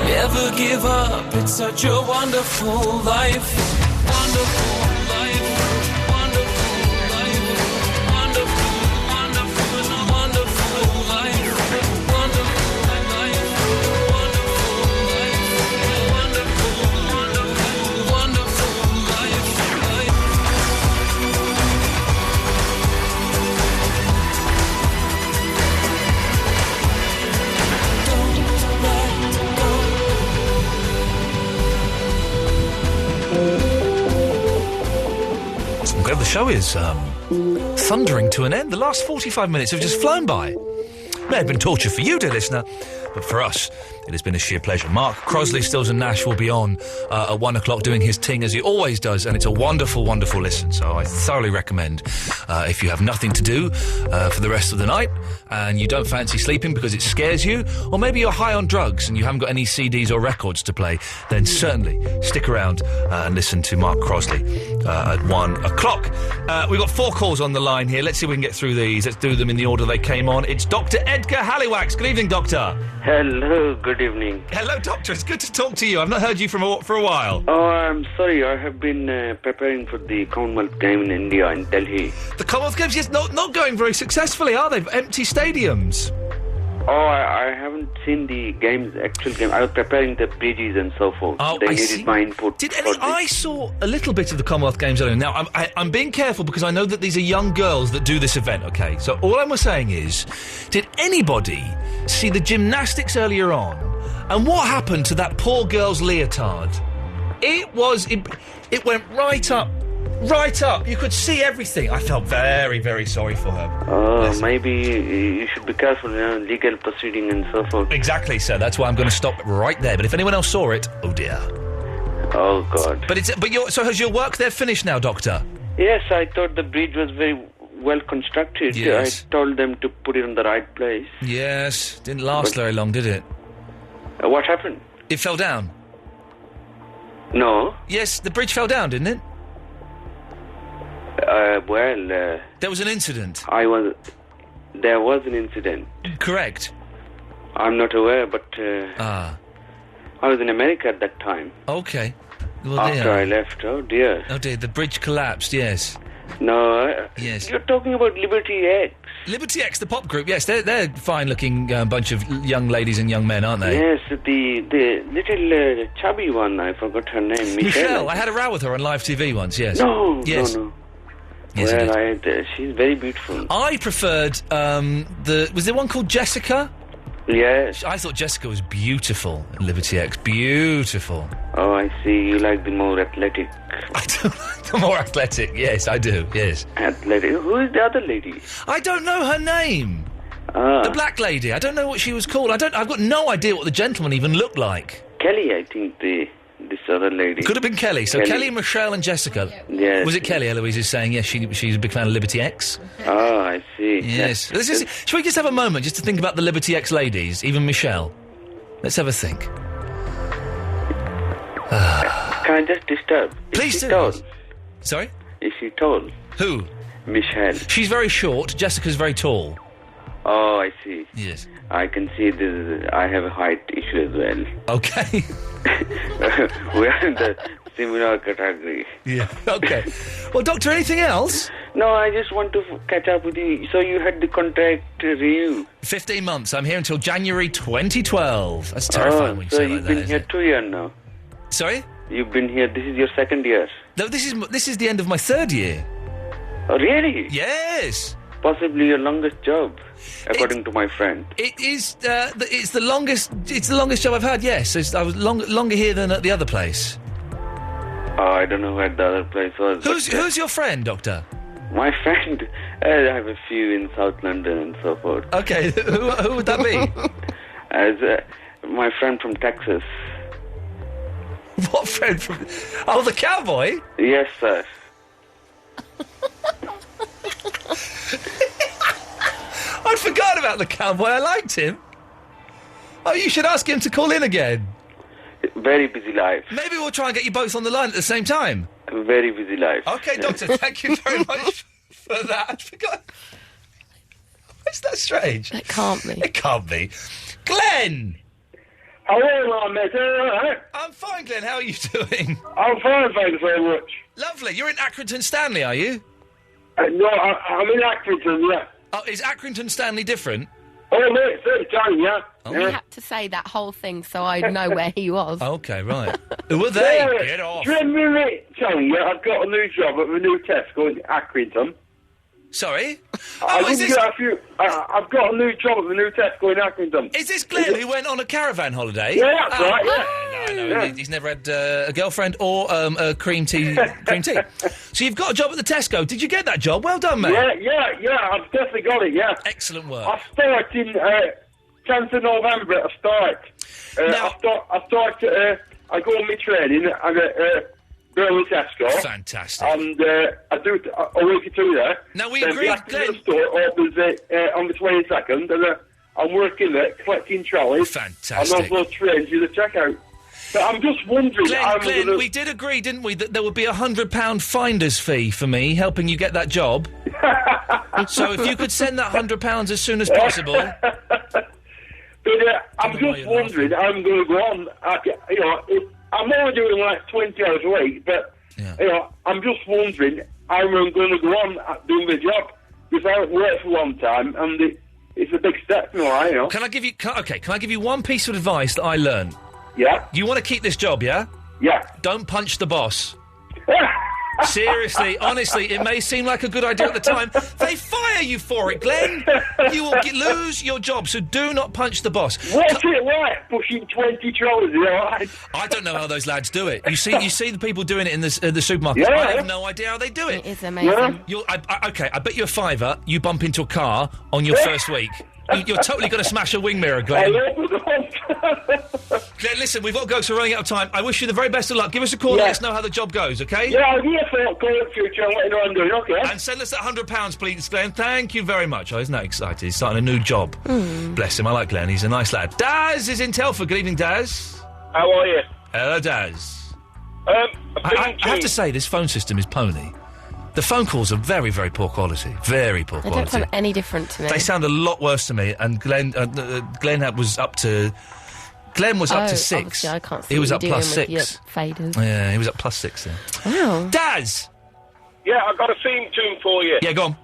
never give up. It's such a wonderful life. Wonderful life. Wonderful Well, the show is thundering to an end. The last 45 minutes have just flown by. May have been torture for you, dear listener, but for us, it has been a sheer pleasure. Mark Crosley, Stills and Nash will be on at 1 o'clock doing his ting as he always does, and it's a wonderful, wonderful listen. So I thoroughly recommend, if you have nothing to do for the rest of the night and you don't fancy sleeping because it scares you, or maybe you're high on drugs and you haven't got any CDs or records to play, then certainly stick around and listen to Mark Crosley at 1 o'clock. We've got 4 calls on the line here. Let's see if we can get through these. Let's do them in the order they came on. It's Dr. Edgar Halliwax. Good evening, Doctor. Hello, good evening. Hello, Doctor. It's good to talk to you. I've not heard you for a while. Oh, I'm sorry. I have been preparing for the Commonwealth game in India, in Delhi. The Commonwealth Games, yes, not going very successfully, are they? Empty stadiums. Oh, I haven't seen the games, actual game. I was preparing the bridges and so forth. Oh, they I needed see. my input. I saw a little bit of the Commonwealth Games earlier. Now, I'm being careful because I know that these are young girls that do this event, OK? So all I'm saying is, did anybody see the gymnastics earlier on? And what happened to that poor girl's leotard? It went right up. Right up. You could see everything. I felt very, very sorry for her. Oh, maybe you should be careful, legal proceeding and so forth. Exactly, sir. That's why I'm going to stop right there. But if anyone else saw it, oh dear. Oh, God. So has your work there finished now, Doctor? Yes, I thought the bridge was very well constructed. Yes. I told them to put it in the right place. Yes. Didn't last very long, did it? What happened? It fell down. No. Yes, the bridge fell down, didn't it? There was an incident. There was an incident. Correct. I'm not aware, but I was in America at that time. Okay. Well, after I left, oh dear. Oh dear, the bridge collapsed, yes. No, yes. You're talking about Liberty X. Liberty X, the pop group, yes, they're fine-looking bunch of young ladies and young men, aren't they? Yes, the little chubby one, I forgot her name. Michelle, I had a row with her on live TV once, yes. No. Yes, she's very beautiful. I preferred, was there one called Jessica? Yes. I thought Jessica was beautiful in Liberty X. Beautiful. Oh, I see. You like the more athletic. I do like the more athletic. Yes, I do. Yes. Athletic. Who is the other lady? I don't know her name. The black lady. I don't know what she was called. I've got no idea what the gentleman even looked like. Kelly, I think this other lady. Could have been Kelly. So Kelly, Michelle and Jessica. Yes. Was it Kelly, Eloise is saying? Yes, she's a big fan of Liberty X. Oh, I see. Yes. Shall we just have a moment just to think about the Liberty X ladies, even Michelle? Let's have a think. Can I just disturb? Please do. Tall? Sorry? Is she tall? Who? Michelle. She's very short. Jessica's very tall. Oh, I see. Yes. I can see this. I have a height issue as well. Okay. We are in the similar category. Yeah. Okay. Well, Doctor, anything else? No, I just want to catch up with you. So you had the contract review. 15 months. I'm here until January 2012. That's terrifying when you say it like that. So you've been here 2 years now. Sorry? You've been here. This is your second year. No, this is the end of my third year. Oh, really? Yes. Possibly your longest job, according to my friend. It is. It's the longest. It's the longest job I've had. Yes, I was longer here than at the other place. Oh, I don't know where the other place was. Who's your friend, Doctor? My friend. I have a few in South London and so forth. Okay, who would that be? My friend from Texas. What friend from? Oh, the cowboy. Yes, sir. I'd forgotten about the cowboy. I liked him. Oh, you should ask him to call in again. Very busy life. Maybe we'll try and get you both on the line at the same time. Very busy life. Okay, Doctor, thank you very much for that. I forgot. Is that strange? It can't be. It can't be. Glenn! Hello, mate. All right? I'm fine, Glenn. How are you doing? I'm fine, thanks very much. Lovely. You're in Accrington Stanley, are you? No, I'm in Accrington, yeah. Oh, is Accrington Stanley different? Oh, mate, same time, yeah. Oh. You had to say that whole thing so I'd know where he was. Okay, right. Who are they? Yeah, Get off. Let me tell you, I've got a new job at the new Tesco in Accrington. Sorry? I've got a new job at the new Tesco in Accrington. Is this Glenn who went on a caravan holiday? Yeah, that's right, yeah. No, he's never had a girlfriend or a cream tea. So you've got a job at the Tesco. Did you get that job? Well done, mate. Yeah, I've definitely got it, yeah. Excellent work. I start in 10th of November, I start. I go on my training, I get Burnley Tesco. Fantastic. And I do it a week or two there. Now, we agree, Glenn. The store opens on the 22nd, and I'm working there, collecting trolleys. Fantastic. And also trains you to checkout. But I'm just wondering... Glenn, we did agree, didn't we, that there would be a £100 finder's fee for me helping you get that job. So if you could send that £100 as soon as possible... But I'm just wondering, I'm going to go on... I'm only doing like 20 hours a week, but, I'm just wondering how I'm going to go on doing the job. Because I haven't worked for a long time, and it's a big step, Can I give you one piece of advice that I learned? Yeah? You want to keep this job, yeah? Yeah. Don't punch the boss. Seriously, honestly, it may seem like a good idea at the time. They fire you for it, Glenn. You will lose your job, so do not punch the boss. What's it like, pushing 20 trolleys, I don't know how those lads do it. You see the people doing it in the supermarket. Yeah. I have no idea how they do it. It is amazing. I bet you £5 you bump into a car on your first week. You're totally going to smash a wing mirror, Glenn. Glenn, listen, we've got to go, so we're running out of time. I wish you the very best of luck. Give us a call and let us know how the job goes, OK? Yeah, I'll give you a call in the future and let you know what I'm doing, OK? And send us that £100, please, Glenn. Thank you very much. Oh, isn't that exciting? He's starting a new job. Bless him. I like Glenn. He's a nice lad. Daz is in Telford. Good evening, Daz. How are you? Hello, Daz. I have to say, this phone system is pony. The phone calls are very, very poor quality. Very poor quality. They don't sound any different to me. They sound a lot worse to me. And Glenn was up to... Glenn was up to 6. Obviously I can't see he was what up you're plus doing 6. With your faders. Yeah, he was up plus 6 then. Wow. Daz! Yeah, I've got a theme tune for you. Yeah, go on.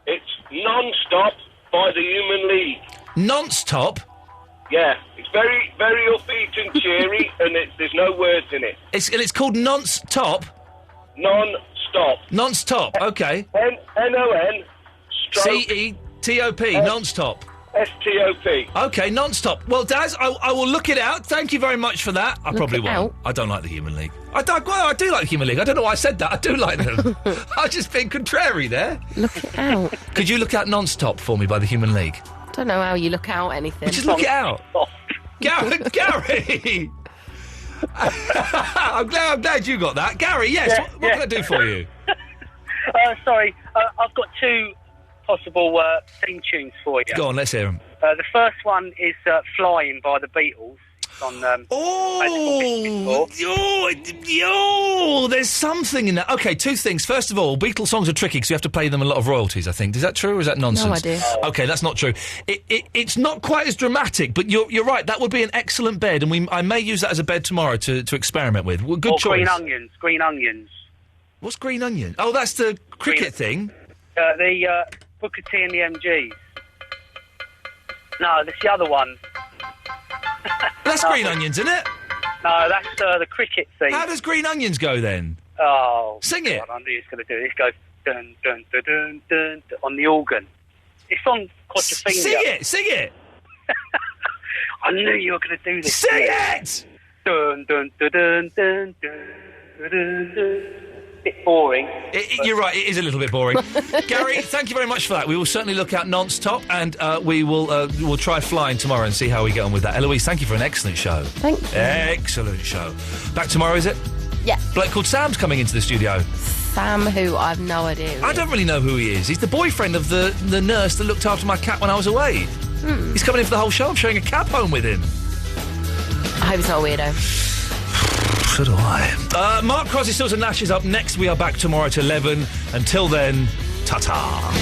It's Non-Stop by the Human League. Non-Stop? Yeah, it's very, very upbeat and cheery, and there's no words in it. It's called Non-Stop? Non-Stop. Non-Stop, OK. N-O-N... C-E-T-O-P, Non-Stop. S-T-O-P. OK, Non-Stop. Well, Daz, I will look it out. Thank you very much for that. I probably won't. I don't like the Human League. I do like the Human League. I don't know why I said that. I do like them. I was just being contrary there. Look it out. Could you look out Non-Stop for me by the Human League? I don't know how you look out anything. Just look it out. Gary! I'm glad you got that. Gary, yes, what can I do for you? Sorry, I've got 2 possible theme tunes for you. Go on, let's hear them. The first one is Flying by the Beatles. On, there's something in that. OK, 2 things. First of all, Beatles songs are tricky because you have to pay them a lot of royalties, I think. Is that true or is that nonsense? No idea. OK, that's not true. It's not quite as dramatic, but you're right. That would be an excellent bed, and I may use that as a bed tomorrow to experiment with. Well, good choice. Green Onions. What's Green Onion? Oh, that's the cricket thing? The Booker T and the MGs. No, that's the other one. That's Green Onions, isn't it? No, that's the cricket thing. How does Green Onions go then? Oh, sing it. God, I knew he was going to do it. It goes dun dun dun dun dun on the organ. It's on Quadrophenia. Sing it. I knew you were going to do this. Sing it. Dun dun dun dun dun dun dun dun. Bit boring. You're right, it is a little bit boring. Gary, thank you very much for that. We will certainly look out Non-Stop, and we'll try Flying tomorrow and see how we get on with that. Eloise, thank you for an excellent show. Thank you. Excellent show. Back tomorrow, is it? Yeah. Bloke called Sam's coming into the studio. Sam who? I've no idea. I don't really know who he is. He's the boyfriend of the nurse that looked after my cat when I was away. He's coming in for the whole show. I'm sharing a cab home with him. I hope he's not a weirdo. So do I. Mark Crosby, Stills and Nash is up next. We are back tomorrow at 11. Until then, ta-ta.